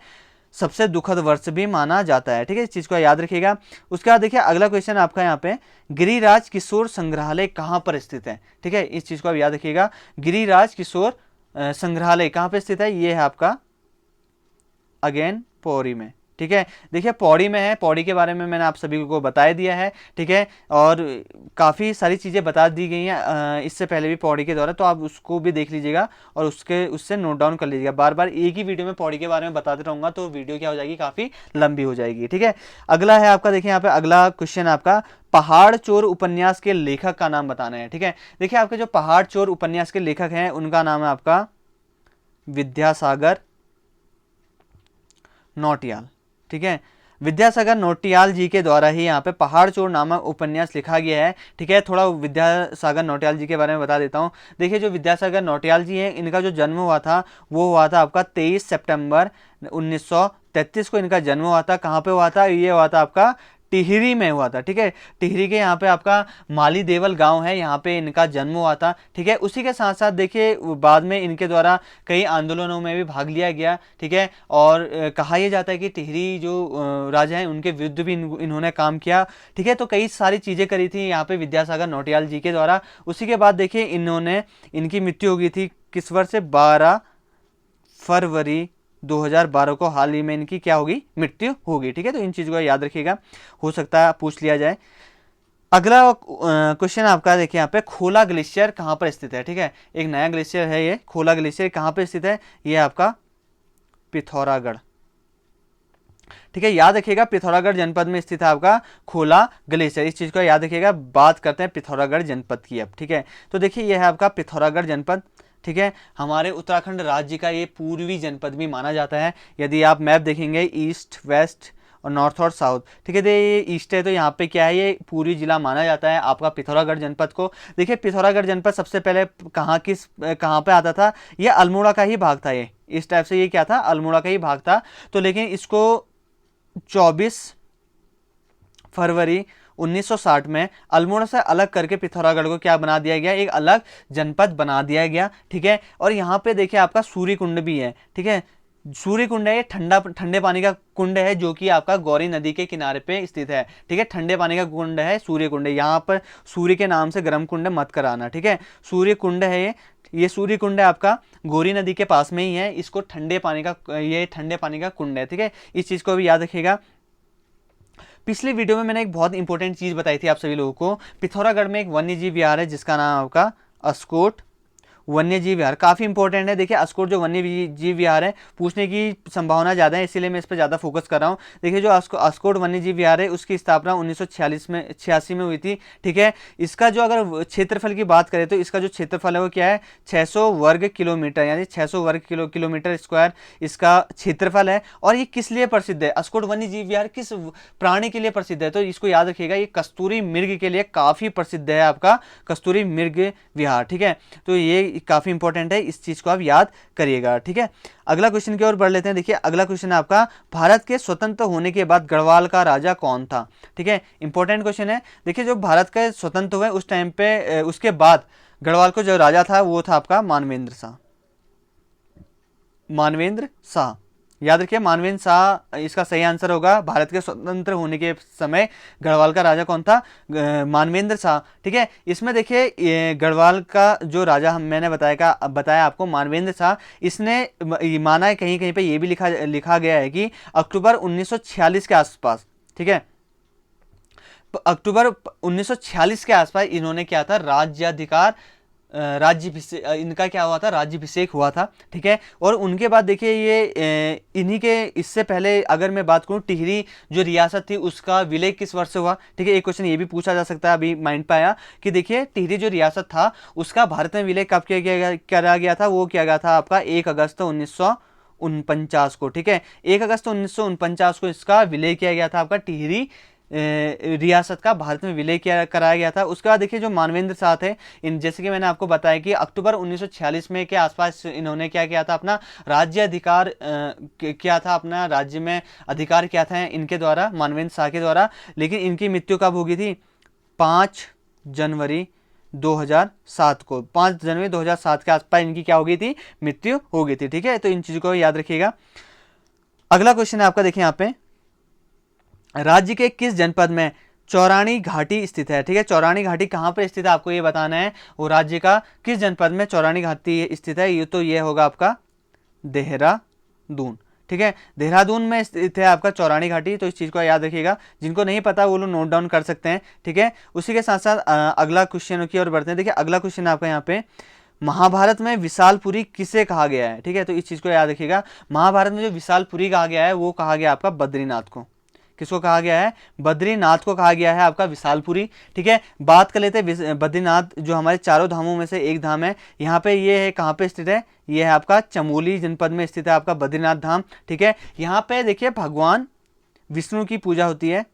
सबसे दुखद वर्ष भी माना जाता है, ठीक है। इस चीज को याद रखिएगा। उसके बाद देखिए अगला क्वेश्चन आपका यहाँ पे, गिरिराज किशोर संग्रहालय कहां पर स्थित है, ठीक है, इस चीज को आप याद रखिएगा। गिरिराज किशोर संग्रहालय कहां पर स्थित है, ये है आपका अगेन पौड़ी में, ठीक है। देखिए पौड़ी में है, पौड़ी के बारे में मैंने आप सभी को बता दिया है, ठीक है, और काफ़ी सारी चीज़ें बता दी गई हैं इससे पहले भी पौड़ी के द्वारा, तो आप उसको भी देख लीजिएगा और उससे नोट डाउन कर लीजिएगा। बार बार एक ही वीडियो में पौड़ी के बारे में बताते रहूँगा तो वीडियो क्या हो जाएगी, काफ़ी लंबी हो जाएगी, ठीक है। अगला है आपका, देखिए यहाँ पे अगला क्वेश्चन आपका, पहाड़ चोर उपन्यास के लेखक का नाम बताना है, ठीक है। देखिए आपके जो पहाड़ चोर उपन्यास के लेखक हैं उनका नाम है आपका विद्यासागर नौटियाल, ठीक है। विद्यासागर नौटियाल जी के द्वारा ही यहाँ पे पहाड़ चोर नामक उपन्यास लिखा गया है, ठीक है। थोड़ा विद्यासागर नौटियाल जी के बारे में बता देता हूँ। देखिए जो विद्यासागर नौटियाल जी हैं इनका जो जन्म हुआ था वो हुआ था आपका 23 सितंबर 1933 को इनका जन्म हुआ था। कहाँ पे हुआ था, ये हुआ था आपका टिहरी में हुआ था, ठीक है। टिहरी के यहाँ पे आपका माली देवल गांव है, यहाँ पे इनका जन्म हुआ था, ठीक है। उसी के साथ साथ देखिए बाद में इनके द्वारा कई आंदोलनों में भी भाग लिया गया, ठीक है। और कहा यह जाता है कि टिहरी जो राजा हैं उनके विरुद्ध भी इन्होंने काम किया, ठीक है। तो कई सारी चीज़ें करी थी यहाँ पे विद्यासागर नौटियाल जी के द्वारा। उसी के बाद देखिए इनकी मृत्यु हो गई थी किस वर्ष से, 12 फरवरी 2012 को हाल ही में इनकी क्या होगी, मृत्यु होगी, ठीक है। तो इन चीज़ों को याद रखिएगा, हो सकता है पूछ लिया जाए। अगला क्वेश्चन आपका देखिए यहाँ पे, खोला ग्लेशियर कहाँ पर स्थित है, ठीक है। एक नया ग्लेशियर है ये, खोला ग्लेशियर कहाँ पे स्थित है, ये आपका पिथौरागढ़, ठीक है। याद रखिएगा पिथौरागढ़ जनपद में स्थित है आपका खोला ग्लेशियर, इस चीज को याद रखिएगा। बात करते हैं पिथौरागढ़ जनपद की अब, ठीक है। तो देखिए यह है आपका पिथौरागढ़ जनपद, ठीक है। हमारे उत्तराखंड राज्य का ये पूर्वी जनपद भी माना जाता है। यदि आप मैप देखेंगे ईस्ट वेस्ट और नॉर्थ और साउथ, ठीक है, तो ये ईस्ट है तो यहाँ पे क्या है, ये पूर्वी जिला माना जाता है आपका पिथौरागढ़ जनपद को। देखिए पिथौरागढ़ जनपद सबसे पहले कहाँ पे आता था, ये अल्मोड़ा का ही भाग था, ये इस टाइप से ये क्या था, अल्मोड़ा का ही भाग था। तो लेकिन इसको 24 फरवरी 1960 में अल्मोड़ा से अलग करके पिथौरागढ़ को क्या बना दिया गया, एक अलग जनपद बना दिया गया, ठीक है। और यहाँ पे देखिए आपका सूर्य कुंड भी है, ठीक है। सूर्य कुंड है ये ठंडे पानी का कुंड है जो कि आपका गौरी नदी के किनारे पे स्थित है। ठीक है, ठंडे पानी का कुंड है सूर्य कुंड। यहाँ पर सूर्य के नाम से गर्म कुंड मत कराना। ठीक है, सूर्य कुंड है ये सूर्य कुंड है आपका गौरी नदी के पास में ही है। इसको ठंडे पानी का ये ठंडे पानी का कुंड है। ठीक है, इस चीज़ को भी याद रखिएगा। पिछले वीडियो में मैंने एक बहुत इंपॉर्टेंट चीज़ बताई थी आप सभी लोगों को। पिथौरागढ़ में एक वन्य जीव विहार है जिसका नाम आपका अस्कोट वन्य जीव विहार, काफ़ी इंपॉर्टेंट है। देखिए अस्कोट जो वन्य जीव विहार है, पूछने की संभावना ज़्यादा है, इसीलिए मैं इस पर ज़्यादा फोकस कर रहा हूँ। देखिए जो अस्कोट वन्य जीव विहार है उसकी स्थापना 1986 में हुई थी। ठीक है, इसका जो अगर क्षेत्रफल की बात करें तो इसका जो क्षेत्रफल है वो क्या है, 600 वर्ग किलोमीटर, यानी 600 वर्ग किलोमीटर स्क्वायर इसका क्षेत्रफल है। और ये किस लिए प्रसिद्ध है, अस्कोट वन्य जीव विहार किस प्राणी के लिए प्रसिद्ध है, तो इसको याद रखिएगा, ये कस्तूरी मृग के लिए काफ़ी प्रसिद्ध है, आपका कस्तूरी मृग विहार। ठीक है, तो ये काफी इंपॉर्टेंट है, इस चीज को आप याद करिएगा। ठीक है, अगला क्वेश्चन की ओर बढ़ लेते हैं। देखिए अगला क्वेश्चन है आपका, भारत के स्वतंत्र होने के बाद गढ़वाल का राजा कौन था। ठीक है, इंपॉर्टेंट क्वेश्चन है। देखिए जो भारत के स्वतंत्र हुए उस टाइम पे उसके बाद गढ़वाल को जो राजा था वो था आपका मानवेंद्र शाह। मानवेंद्र शाह, याद रखिए मानवेंद्र शाह इसका सही आंसर होगा। भारत के स्वतंत्र होने के समय गढ़वाल का राजा कौन था, मानवेंद्र शाह। ठीक है, इसमें देखिए गढ़वाल का जो राजा मैंने बताया आपको मानवेंद्र शाह, इसने माना है कहीं कहीं पे ये भी लिखा गया है कि अक्टूबर 1946 के आसपास, ठीक है, अक्टूबर 1946 के आसपास इन्होंने क्या था, इनका क्या हुआ था, राज्याभिषेक हुआ था। ठीक है, और उनके बाद देखिए ये इन्हीं के इससे पहले अगर मैं बात करूं, टिहरी जो रियासत थी उसका विलय किस वर्ष से हुआ। ठीक है, एक क्वेश्चन ये भी पूछा जा सकता है, अभी माइंड पे आया कि देखिए टिहरी जो किया था उसका भारत में विलय कब करा गया था, वो किया गया था आपका 1 अगस्त 1949 को। ठीक है, 1 अगस्त 1949 को इसका विलय किया गया था, आपका टिहरी रियासत का भारत में विलय कराया गया था। उसके बाद देखिए जो मानवेंद्र शाह थे, इन जैसे कि मैंने आपको बताया कि अक्टूबर 1946 में के आसपास इन्होंने क्या किया था, अपना राज्य अधिकार किया था, अपना राज्य में अधिकार किया था इनके द्वारा, मानवेंद्र शाह के द्वारा। लेकिन इनकी मृत्यु कब हो गई थी, 5 जनवरी 2007 को, 5 जनवरी 2007 के आसपास इनकी क्या हो गई थी, मृत्यु हो गई थी। ठीक है, तो इन चीज़ों को याद रखिएगा। अगला क्वेश्चन है आपका, देखिए यहाँ पे, राज्य के किस जनपद में चौरानी घाटी स्थित है। ठीक है, चौरानी घाटी कहाँ पर स्थित है आपको ये बताना है, वो राज्य का किस जनपद में चौरानी घाटी स्थित है, ये तो ये होगा आपका देहरादून। ठीक है, देहरादून में स्थित है आपका चौरानी घाटी, तो इस चीज़ को याद रखिएगा। जिनको नहीं पता वो लोग नोट डाउन कर सकते हैं। ठीक है, उसी के साथ साथ अगला क्वेश्चन की ओर बढ़ते हैं। देखिए अगला क्वेश्चन आपका यहाँ पे, महाभारत में विशालपुरी किसे कहा गया है। ठीक है, तो इस चीज़ को याद रखिएगा। महाभारत में जो विशालपुरी कहा गया है वो कहा गया आपका बद्रीनाथ को। किसको कहा गया है, बद्रीनाथ को कहा गया है आपका विशालपुरी। ठीक है, बात कर लेते हैं बद्रीनाथ जो हमारे चारों धामों में से एक धाम है। यहाँ पे ये है, कहाँ पे स्थित है, ये है आपका चमोली जनपद में स्थित है आपका बद्रीनाथ धाम। ठीक है, यहाँ पे देखिए भगवान विष्णु की पूजा होती है।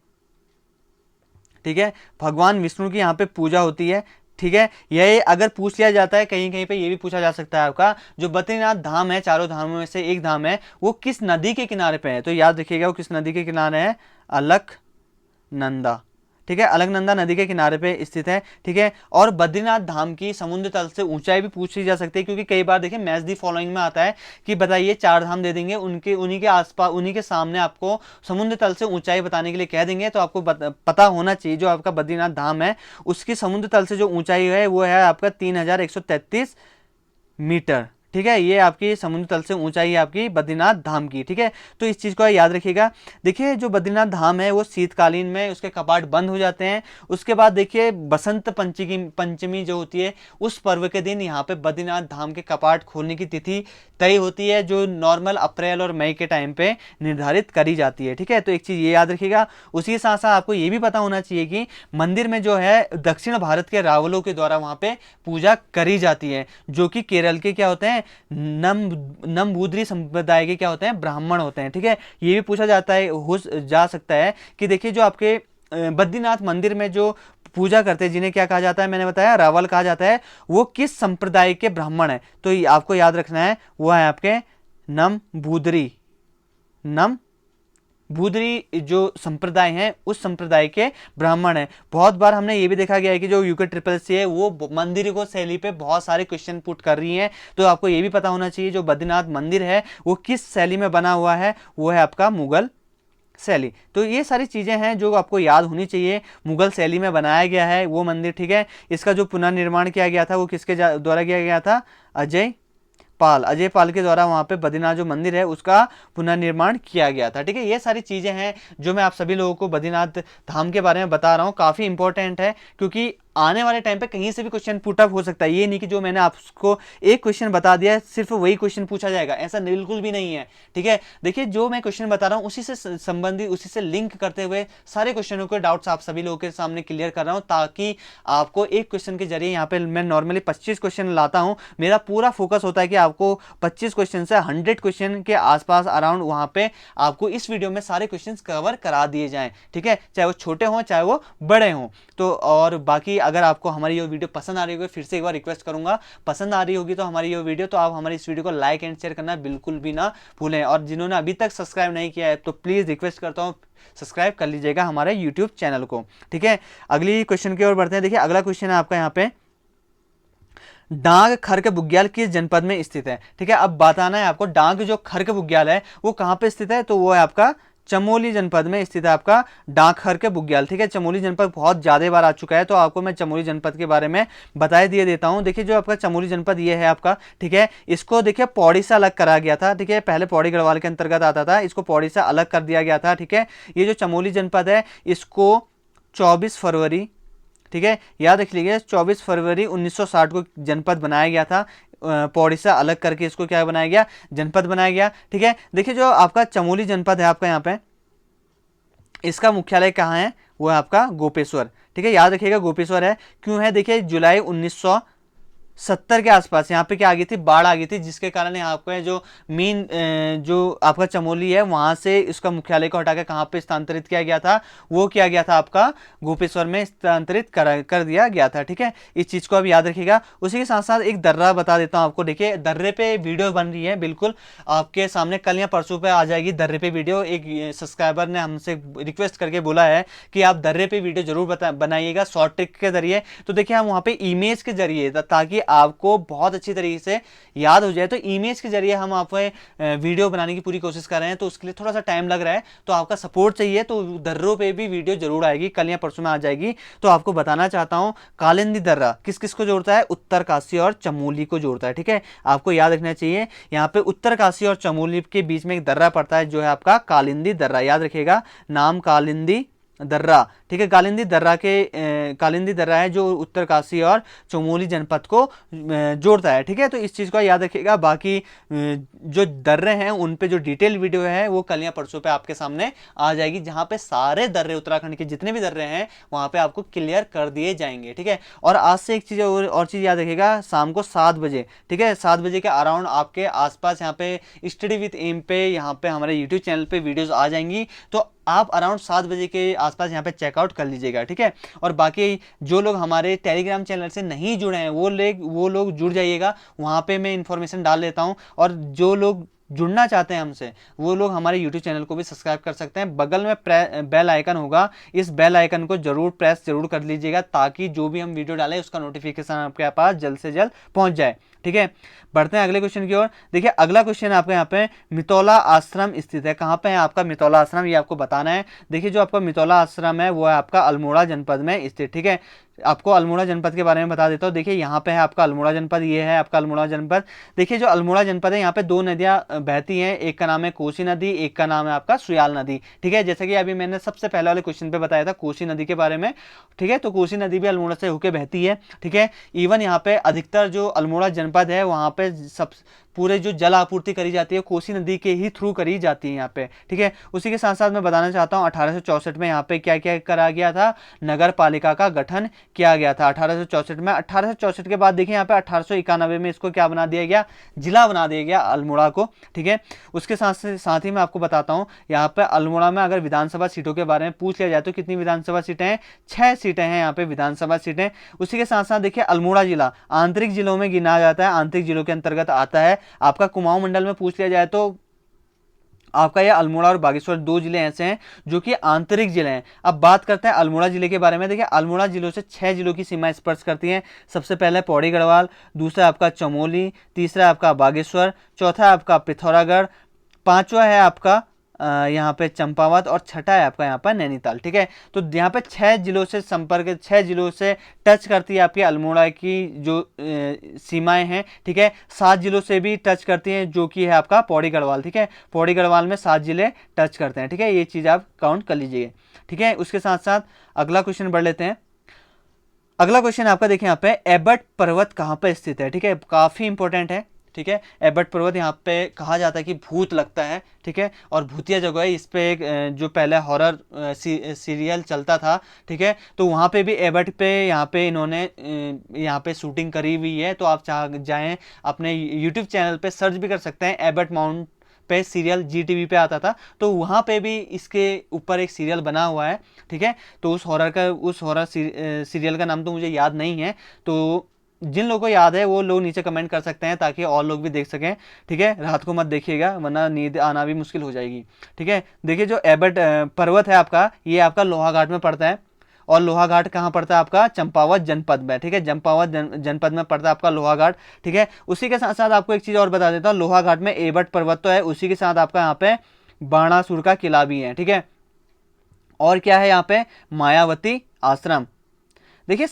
ठीक है, भगवान विष्णु की यहाँ पे पूजा होती है। ठीक है, यह अगर पूछ लिया जाता है कहीं कहीं पे ये भी पूछा जा सकता है, आपका जो बद्रीनाथ धाम है चारों धामों में से एक धाम है, वो किस नदी के किनारे पे है, तो याद रखिएगा वो किस नदी के किनारे है, अलकनंदा। ठीक है, अलकनंदा नदी के किनारे पे स्थित है। ठीक है, और बद्रीनाथ धाम की समुद्र तल से ऊंचाई भी पूछी जा सकती है, क्योंकि कई बार देखिए मैच दी फॉलोइंग में आता है कि बताइए 4 धाम दे देंगे, उन्हीं के आसपास उन्हीं के सामने आपको समुद्र तल से ऊंचाई बताने के लिए कह देंगे, तो आपको पता होना चाहिए जो आपका बद्रीनाथ धाम है उसकी समुद्र तल से जो ऊंचाई है वो है आपका 3133 मीटर। ठीक है, ये आपकी समुद्र तल से ऊंचाई है आपकी बद्रीनाथ धाम की। ठीक है, तो इस चीज़ को याद रखिएगा। देखिए जो बद्रीनाथ धाम है वो शीतकालीन में उसके कपाट बंद हो जाते हैं। उसके बाद देखिए बसंत पंचमी जो होती है उस पर्व के दिन यहाँ पे बद्रीनाथ धाम के कपाट खोलने की तिथि तय होती है, जो नॉर्मल अप्रैल और मई के टाइम पे निर्धारित करी जाती है। ठीक है, तो एक चीज़ ये याद रखिएगा। उसी के साथ साथ आपको ये भी पता होना चाहिए कि मंदिर में जो है दक्षिण भारत के रावलों के द्वारा वहाँ पे पूजा करी जाती है, जो कि केरल के क्या होते हैं, नम्बूद्री संप्रदाय के क्या होते हैं, ब्राह्मण होते हैं। ठीक है, ये भी पूछा जाता है, हो जा सकता है कि देखिए जो आपके बद्रीनाथ मंदिर में जो पूजा करते हैं जिन्हें क्या कहा जाता है, मैंने बताया रावल कहा जाता है, वो किस संप्रदाय के ब्राह्मण है, तो आपको याद रखना है वो है आपके नम्बूद्री भूदरी जो संप्रदाय हैं उस संप्रदाय के ब्राह्मण हैं। बहुत बार हमने ये भी देखा गया है कि जो यूके ट्रिपल सी है वो मंदिर को शैली पे बहुत सारे क्वेश्चन पुट कर रही है, तो आपको ये भी पता होना चाहिए जो बद्रीनाथ मंदिर है वो किस शैली में बना हुआ है, वो है आपका मुगल शैली। तो ये सारी चीज़ें हैं जो आपको याद होनी चाहिए। मुगल शैली में बनाया गया है वो मंदिर, ठीक है। इसका जो पुनर्निर्माण किया गया था वो किसके द्वारा किया गया था, अजय पाल के द्वारा वहाँ पे बद्रीनाथ जो मंदिर है उसका पुनर्निर्माण किया गया था, ठीक है। ये सारी चीज़ें हैं जो मैं आप सभी लोगों को बद्रीनाथ धाम के बारे में बता रहा हूँ, काफ़ी इंपॉर्टेंट है क्योंकि आने वाले टाइम पे कहीं से भी क्वेश्चन पुटअप हो सकता है। ये नहीं कि जो मैंने आपको एक क्वेश्चन बता दिया सिर्फ वही क्वेश्चन पूछा जाएगा, ऐसा बिल्कुल भी नहीं है, ठीक है। देखिए जो मैं क्वेश्चन बता रहा हूँ उसी से संबंधित, उसी से लिंक करते हुए सारे क्वेश्चनों के डाउट्स आप सभी लोगों के सामने क्लियर कर रहा हूँ, ताकि आपको एक क्वेश्चन के जरिए, यहाँ पे मैं नॉर्मली 25 क्वेश्चन लाता हूँ, मेरा पूरा फोकस होता है कि आपको 25 क्वेश्चन से 100 क्वेश्चन के आसपास अराउंड वहाँ पे आपको इस वीडियो में सारे क्वेश्चन कवर करा दिए जाएं, ठीक है, चाहे वो छोटे हों चाहे वो बड़े हों। तो और बाकी अगर आपको हमारी ये वीडियो पसंद आ रही होगी, फिर से एक बार रिक्वेस्ट करूंगा, पसंद आ रही होगी तो हमारी ये वीडियो, तो आप हमारी इस वीडियो को लाइक एंड शेयर करना बिल्कुल भी ना भूलें। और जिन्होंने अभी तक सब्सक्राइब नहीं किया है तो प्लीज़ रिक्वेस्ट करता हूँ सब्सक्राइब कर लीजिएगा हमारे यूट्यूब चैनल को, ठीक है। अगली क्वेश्चन की ओर बढ़ते हैं। देखिए अगला क्वेश्चन है आपका यहाँ पे, डांग खर्क बुग्याल किस जनपद में स्थित है, ठीक है। अब बताना है आपको डांग जो खर्क बुग्याल है वो कहाँ पे स्थित है, तो वो है आपका चमोली जनपद में स्थित है आपका डाकघर के बुग्याल, ठीक है। चमोली जनपद बहुत ज्यादा बार आ चुका है, तो आपको मैं चमोली जनपद के बारे में बता दिए देता हूं। देखिए जो आपका चमोली जनपद ये है आपका, ठीक है, इसको देखिए पौड़ी से अलग करा गया था, ठीक है। पहले पौड़ी गढ़वाल के अंतर्गत आता था, इसको पौड़ी से अलग कर दिया गया था, ठीक है। ये जो चमोली जनपद है इसको 24 फरवरी, ठीक है, याद रख लीजिए 24 फरवरी 1960 को जनपद बनाया गया था। पौड़ी से अलग करके इसको क्या बनाया गया, जनपद बनाया गया, ठीक है। देखिए जो आपका चमोली जनपद है आपका यहाँ पे, इसका मुख्यालय कहाँ है, वो है आपका गोपेश्वर, ठीक है, याद रखिएगा गोपेश्वर है। क्यों है, देखिए जुलाई 1970 के आसपास यहाँ पे क्या आ गई थी, बाढ़ आ गई थी, जिसके कारण यहाँ पे जो मेन जो आपका चमोली है वहां से इसका मुख्यालय को हटाकर कहाँ पे स्थानांतरित किया गया था, वो किया गया था आपका गोपेश्वर में स्थानांतरित कर दिया गया था, ठीक है। इस चीज को अब याद रखिएगा। उसी के साथ साथ एक दर्रा बता देता हूँ आपको। देखिए दर्रे पे वीडियो बन रही है, बिल्कुल आपके सामने कल या परसों पे आ जाएगी दर्रे पे वीडियो। एक सब्सक्राइबर ने हमसे रिक्वेस्ट करके बोला है कि आप दर्रे पे वीडियो जरूर बनाइएगा शॉर्ट ट्रिक के जरिए। तो देखिए हम वहाँ पे इमेज के जरिए, ताकि आपको बहुत अच्छी तरीके से याद हो जाए, तो इमेज के जरिए हम आपको वीडियो बनाने की पूरी कोशिश कर रहे हैं, तो उसके लिए थोड़ा सा टाइम लग रहा है, तो आपका सपोर्ट चाहिए। तो दर्रों पे भी वीडियो जरूर आएगी, कल या परसों में आ जाएगी। तो आपको बताना चाहता हूं कालिंदी दर्रा किस किस को जोड़ता है, उत्तरकाशी और चमोली को जोड़ता है, ठीक है। आपको याद रखना चाहिए यहाँ पे उत्तरकाशी और चमोली के बीच में एक दर्रा पड़ता है जो है आपका कालिंदी दर्रा, याद रखिएगा नाम कालिंदी दर्रा, ठीक है। कालिंदी दर्रा है जो उत्तरकाशी और चमोली जनपद को जोड़ता है, ठीक है। तो इस चीज़ को याद रखिएगा। बाकी जो दर्रे हैं उन पे जो डिटेल वीडियो है वो कल या परसों पे आपके सामने आ जाएगी, जहां पे सारे दर्रे उत्तराखंड के जितने भी दर्रे हैं वहां पे आपको क्लियर कर दिए जाएंगे, ठीक है। और आज से एक चीज़ और चीज़ याद रखिएगा, शाम को 7 बजे, ठीक है, 7 बजे के अराउंड आपके आसपास यहाँ पे स्टडी विद एम पे यहाँ पे हमारे यूट्यूब चैनल पे वीडियोज आ जाएंगी, तो आप अराउंड 7 बजे के आसपास यहाँ पे चेकआउट कर लीजिएगा, ठीक है। और बाकी जो लोग हमारे टेलीग्राम चैनल से नहीं जुड़े हैं वो लोग जुड़ जाइएगा, वहाँ पे मैं इंफॉर्मेशन डाल देता हूँ। और जो लोग जुड़ना चाहते हैं हमसे वो लोग हमारे YouTube चैनल को भी सब्सक्राइब कर सकते हैं। बगल में बेल आइकन होगा, इस बेल आइकन को प्रेस जरूर कर लीजिएगा, ताकि जो भी हम वीडियो डालें उसका नोटिफिकेशन आपके पास जल्द से जल्द पहुंच जाए, ठीक है। बढ़ते हैं अगले क्वेश्चन की ओर। देखिए अगला क्वेश्चन आपका यहाँ पे मितौला आश्रम स्थित है, कहाँ पे है आपका मितौला आश्रम, ये आपको बताना है। देखिए जो आपका मितौला आश्रम है वो है आपका अल्मोड़ा जनपद में स्थित, ठीक है। आपको अल्मोड़ा जनपद के बारे में बता देता हूँ। देखिए यहाँ पे है आपका अल्मोड़ा जनपद, ये है आपका अल्मोड़ा जनपद। देखिए जो अल्मोड़ा जनपद है यहाँ पे 2 नदियाँ बहती हैं, एक का नाम है कोसी नदी, एक का नाम है आपका सुयाल नदी, ठीक है। जैसे कि अभी मैंने सबसे पहले वाले क्वेश्चन पे बताया था कोसी नदी के बारे में, ठीक है। तो कोसी नदी भी अल्मोड़ा से होकर बहती है, ठीक है। इवन यहाँ पे अधिकतर जो अल्मोड़ा जनपद है वहाँ पे सब पूरे जो जल आपूर्ति करी जाती है कोसी नदी के ही थ्रू करी जाती है यहाँ पे, ठीक है। उसी के साथ साथ मैं बताना चाहता हूँ 1864 में यहाँ पे क्या क्या करा गया था, नगर पालिका का गठन किया गया था 1864 में। 1864 के बाद देखिए यहाँ पे 1891 में इसको क्या बना दिया गया, जिला बना दिया गया अल्मोड़ा को, ठीक है। उसके साथ ही मैं आपको बताता हूँ यहाँ पे अल्मोड़ा में अगर विधानसभा सीटों के बारे में पूछ लिया जाए तो कितनी विधानसभा सीटें हैं, 6 सीटें हैं यहाँ पे विधानसभा सीटें। उसी के साथ साथ देखिए अल्मोड़ा जिला आंतरिक जिलों में गिना जाता है, आंतरिक जिलों के अंतर्गत आता है। आपका कुमाऊं मंडल में पूछ लिया जाए तो आपका ये अल्मोड़ा और बागेश्वर 2 जिले ऐसे हैं जो कि आंतरिक जिले हैं। अब बात करते हैं अल्मोड़ा जिले के बारे में। देखिए अल्मोड़ा जिलों से 6 जिलों की सीमा स्पर्श करती हैं। सबसे पहले पौड़ी गढ़वाल, दूसरा आपका चमोली, तीसरा आपका बागेश्वर, चौथा आपका पिथौरागढ़, पांचवा है आपका यहाँ पे चंपावत, और छठा है आपका यहाँ पर नैनीताल। ठीक है, तो यहाँ पे 6 जिलों से संपर्क, 6 जिलों से टच करती है आपकी अल्मोड़ा की जो सीमाएं हैं। ठीक है, 7 जिलों से भी टच करती हैं जो कि है आपका पौड़ी गढ़वाल। ठीक है, पौड़ी गढ़वाल में 7 जिले टच करते हैं। ठीक है, ये चीज़ आप काउंट कर लीजिए। ठीक है, उसके साथ साथ अगला क्वेश्चन बढ़ लेते हैं। अगला क्वेश्चन आपका देखिए यहाँ पे, एबट पर्वत कहाँ पे स्थित है। ठीक है, काफ़ी इंपॉर्टेंट है। ठीक है, एबट पर्वत यहाँ पे कहा जाता है कि भूत लगता है। ठीक है, और भूतिया जगह है। इस पे एक जो पहले हॉरर सीरियल चलता था, ठीक है, तो वहाँ पे भी एबट पे यहाँ पे इन्होंने यहाँ पे शूटिंग करी हुई है। तो आप चाह जाएँ अपने यूट्यूब चैनल पे सर्च भी कर सकते हैं, एबट माउंट पे सीरियल जी टीवी पे आता था, तो वहाँ पे भी इसके ऊपर एक सीरियल बना हुआ है। ठीक है, तो उस हॉरर सीरियल का नाम तो मुझे याद नहीं है, तो जिन लोगों को याद है वो लोग नीचे कमेंट कर सकते हैं ताकि और लोग भी देख सकें। ठीक है, रात को मत देखिएगा वरना नींद आना भी मुश्किल हो जाएगी। ठीक है, देखिए जो एबट पर्वत है आपका, ये आपका लोहाघाट में पड़ता है। और लोहाघाट कहाँ पड़ता है आपका, चंपावत जनपद में। ठीक है, चंपावत जनपद में पड़ता है आपका लोहाघाट। ठीक है, उसी के साथ साथ आपको एक चीज़ और बता देता हूँ, लोहाघाट में एबट पर्वत तो है, उसी के साथ आपका यहाँ पे बाणासुर का किला भी है। ठीक है, और क्या है यहाँ पे, मायावती आश्रम। देखिए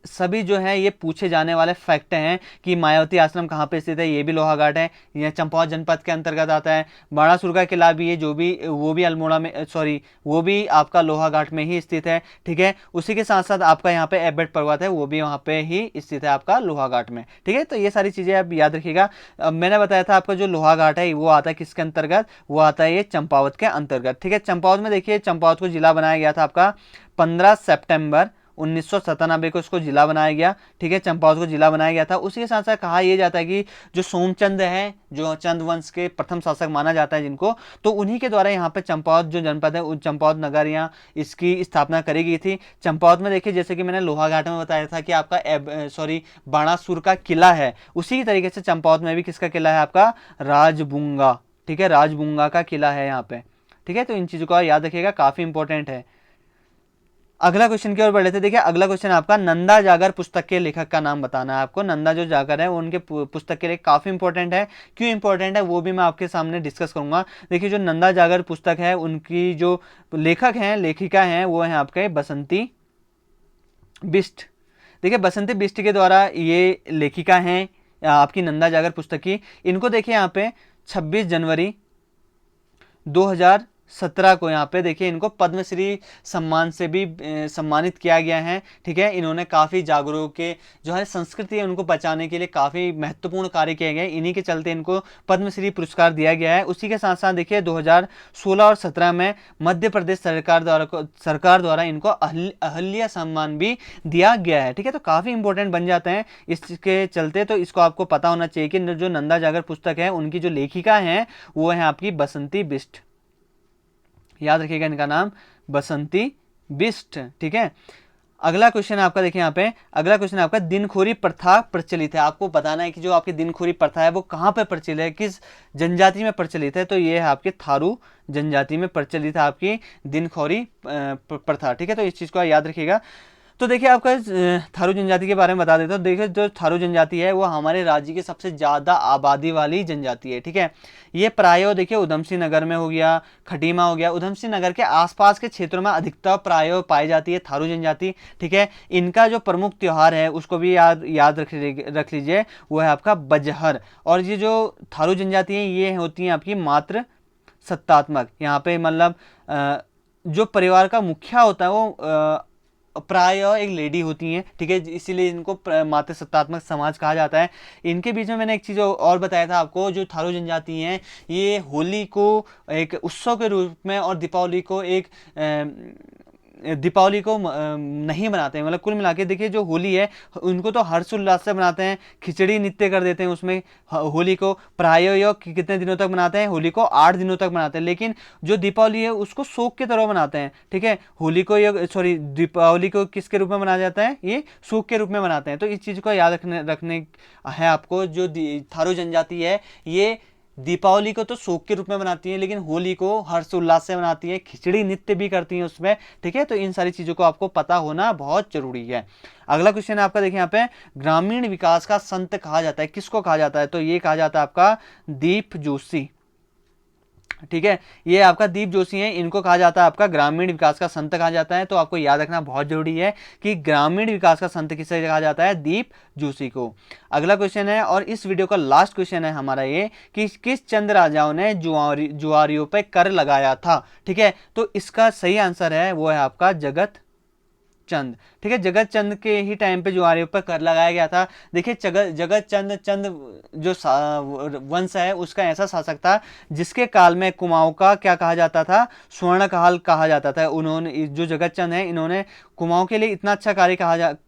सभी जो है ये पूछे जाने वाले फैक्ट हैं कि मायावती आश्रम कहाँ पे स्थित है, ये भी लोहाघाट है, यह चंपावत जनपद के अंतर्गत आता है। बाणासुर का किला भी है, जो भी वो भी अल्मोड़ा में, सॉरी वो भी आपका लोहाघाट में ही स्थित है। ठीक है, उसी के साथ साथ आपका यहाँ पे एबट पर्वत है, वो भी वहाँ पे ही स्थित है आपका लोहाघाट में। ठीक है, तो ये सारी चीज़ें आप याद रखिएगा। मैंने बताया था आपका जो लोहाघाट है वो आता है किसके अंतर्गत, वो आता है ये चंपावत के अंतर्गत। ठीक है, चंपावत में देखिए, चंपावत को जिला बनाया गया था आपका 15 सितंबर 1997 को इसको जिला बनाया गया। ठीक है, चंपावत को जिला बनाया गया था। उसी के साथ साथ कहा यह जाता है कि जो सोमचंद है, जो चंद वंश के प्रथम शासक माना जाता है जिनको, तो उन्हीं के द्वारा यहाँ पे चंपावत जो जनपद है, उस चंपावत नगर यहाँ इसकी स्थापना करी गई थी। चंपावत में देखिए जैसे कि मैंने लोहाघाट में बताया था कि आपका बाणासुर का किला है, उसी तरीके से चंपावत में भी किसका किला है, आपका राजबुंगा। ठीक है, राजबुंगा का किला है यहाँ पे। ठीक है, तो इन चीज़ों को याद रखिएगा, काफ़ी इंपॉर्टेंट है। अगला क्वेश्चन की ओर बढ़ लेते। देखिए अगला क्वेश्चन आपका, नंदा जागर पुस्तक के लेखक का नाम बताना है आपको। नंदा जो जागर है वो उनके पुस्तक के लिए काफ़ी इंपॉर्टेंट है। क्यों इंपॉर्टेंट है वो भी मैं आपके सामने डिस्कस करूंगा। देखिए जो नंदा जागर पुस्तक है, उनकी जो लेखक हैं, लेखिका हैं, वो हैं आपके बसंती बिष्ट। देखिए बसंती बिष्ट के द्वारा ये लेखिका हैं आपकी नंदा जागर पुस्तक की। इनको देखिए यहाँ पे 26 जनवरी 2017 को यहाँ पे देखिए इनको पद्मश्री सम्मान से भी सम्मानित किया गया है। ठीक है, इन्होंने काफ़ी जागरूक के जो है संस्कृति है उनको बचाने के लिए काफ़ी महत्वपूर्ण कार्य किए गए, इन्हीं के चलते इनको पद्मश्री पुरस्कार दिया गया है। उसी के साथ साथ देखिए 2016 और 17 में मध्य प्रदेश सरकार द्वारा इनको अहल्या सम्मान भी दिया गया है। ठीक है, तो काफ़ी इंपॉर्टेंट बन जाते हैं इसके चलते, तो इसको आपको पता होना चाहिए कि जो नंदा जागर पुस्तक है उनकी जो लेखिका है वो है आपकी बसंती बिष्ट। याद रखिएगा इनका नाम, बसंती बिष्ट। ठीक है, अगला क्वेश्चन आपका देखिए यहाँ पे, अगला क्वेश्चन आपका, दिनखोरी प्रथा प्रचलित है। आपको बताना है कि जो आपकी दिनखोरी प्रथा है वो कहाँ पे प्रचलित है, किस जनजाति में प्रचलित है, तो ये है आपके थारू जनजाति में प्रचलित है आपकी दिनखोरी प्रथा। ठीक है, तो इस चीज़ को याद रखिएगा। तो देखिए आपका थारू जनजाति के बारे में बता देता हूँ। देखिए जो थारू जनजाति है वो हमारे राज्य की सबसे ज़्यादा आबादी वाली जनजाति है। ठीक है, ये प्राय देखिए उधमसिंह नगर में हो गया, खटीमा हो गया, उधमसिंह नगर के आसपास के क्षेत्रों में अधिकतर प्राय पाई जाती है थारू जनजाति। ठीक है, इनका जो प्रमुख त्यौहार है उसको भी याद रख लीजिए, वो है आपका बजहर। और ये जो थारू जनजाति है ये होती हैं आपकी मात्र सत्तात्मक। यहाँ पे मतलब जो परिवार का मुखिया होता है वो प्राय एक लेडी होती हैं। ठीक है, इसीलिए इनको मातृ सत्तात्मक समाज कहा जाता है। इनके बीच में मैंने एक चीज़ और बताया था आपको, जो थारू जनजाति हैं ये होली को एक उत्सव के रूप में और दीपावली को नहीं मनाते हैं। मतलब कुल मिला के देखिए जो होली है उनको तो हर्षोल्लास से मनाते हैं, खिचड़ी नृत्य कर देते हैं उसमें। होली को प्राय कितने दिनों तक मनाते हैं, होली को 8 दिनों तक मनाते हैं। लेकिन जो दीपावली है उसको शोक की तरह मनाते हैं। ठीक है, होली को दीपावली को किसके रूप में मनाया जाता है, ये शोक के रूप में मनाते हैं। तो इस चीज़ को याद रखने है आपको। जो थारू जनजाति है ये दीपावली को तो शोक के रूप में मनाती हैं, लेकिन होली को हर्ष उल्लास से मनाती हैं, खिचड़ी नृत्य भी करती हैं उसमें, ठीक है। तो इन सारी चीज़ों को आपको पता होना बहुत जरूरी है। अगला क्वेश्चन है आपका, देखिए यहाँ पे, ग्रामीण विकास का संत कहा जाता है, किसको कहा जाता है? तो ये कहा जाता है आपका दीप जोशी, ठीक है। ये आपका दीप जोशी है, इनको कहा जाता है आपका ग्रामीण विकास का संत कहा जाता है। तो आपको याद रखना बहुत जरूरी है कि ग्रामीण विकास का संत किसे कहा जाता है? दीप जोशी को। अगला क्वेश्चन है, और इस वीडियो का लास्ट क्वेश्चन है हमारा ये, कि किस चंद राजाओं ने जुआरियों पर कर लगाया था, ठीक है। तो इसका सही आंसर है वो है आपका जगत चंद, ठीक है। जगत चंद के ही टाइम पे जुआरियों पर कर लगाया गया था। देखिए जगत चंद जो वंश है उसका ऐसा शासक था जिसके काल में कुमाऊं का क्या कहा जाता था? स्वर्ण काल कहा जाता था। उन्होंने, जो जगत चंद है, इन्होंने कुमाऊं के लिए इतना अच्छा कार्य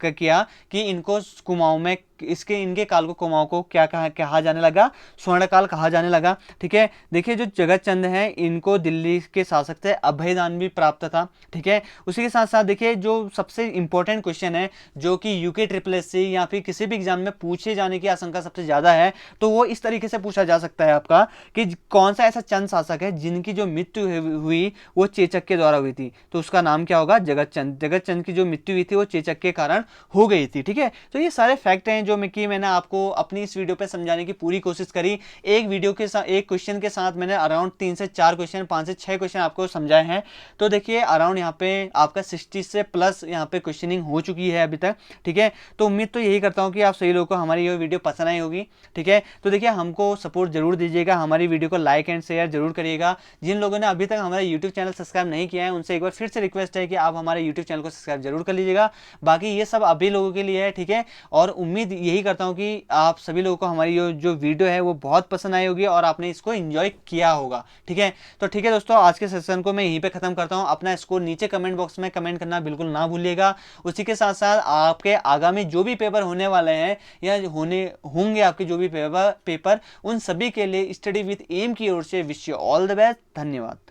किया कि इनको कुमाऊं में इनके काल को कुमाऊं को क्या कहा जाने लगा? स्वर्ण काल कहा जाने लगा, ठीक है। देखिए जो जगत चंद है, इनको दिल्ली के शासक से अभयदान भी प्राप्त था, ठीक है। उसी के साथ साथ देखिए जो सबसे इंपॉर्टेंट क्वेश्चन है, जो कि यूके SSS या फिर किसी भी एग्जाम में पूछे जाने की आशंका सबसे ज्यादा है, तो वो इस तरीके से पूछा जा सकता है आपका, कि कौन सा ऐसा चंद शासक है जिनकी जो मृत्यु हुई वो चेचक के द्वारा हुई थी? तो उसका नाम क्या होगा? जगत चंद। जगत चंद की जो मृत्यु हुई थी वो चेचक के कारण हो गई थी, ठीक है। तो ये सारे फैक्ट हैं जो मैंने आपको अपनी इस वीडियो पे समझाने की पूरी कोशिश करी। एक वीडियो के साथ, एक क्वेश्चन के साथ मैंने अराउंड 3 से 4 क्वेश्चन, 5 से 6 क्वेश्चन आपको समझाए हैं। तो देखिए अराउंड यहाँ पे आपका 60 से प्लस यहाँ पे क्वेश्चनिंग हो चुकी है अभी तक, ठीक है। तो उम्मीद तो यही करता हूँ कि आप सभी लोगों को हमारी ये वीडियो पसंद आई होगी, ठीक है। तो देखिए हमको सपोर्ट जरूर दीजिएगा, हमारी वीडियो को लाइक एंड शेयर जरूर करिएगा। जिन लोगों ने अभी तक हमारा यूट्यूब चैनल सब्सक्राइब नहीं किया है, उनसे एक बार फिर से रिक्वेस्ट है कि आप हमारे यूट्यूब चैनल को सब्सक्राइब जरूर कर लीजिएगा। बाकी ये सब अभी लोगों के लिए है, ठीक है। और उम्मीद यही करता हूँ कि आप सभी लोगों को हमारी जो वीडियो है वो बहुत पसंद आई होगी और आपने इसको एंजॉय किया होगा, ठीक है। तो ठीक है दोस्तों, आज के सेशन को मैं यहीं पे खत्म करता हूं। अपना स्कोर नीचे कमेंट बॉक्स में कमेंट करना बिल्कुल ना भूलिएगा। उसी के साथ साथ आपके आगामी जो भी पेपर होने वाले हैं या होंगे आपके जो भी पेपर, उन सभी के लिए स्टडी विद एम की ओर से wish you all the best. धन्यवाद।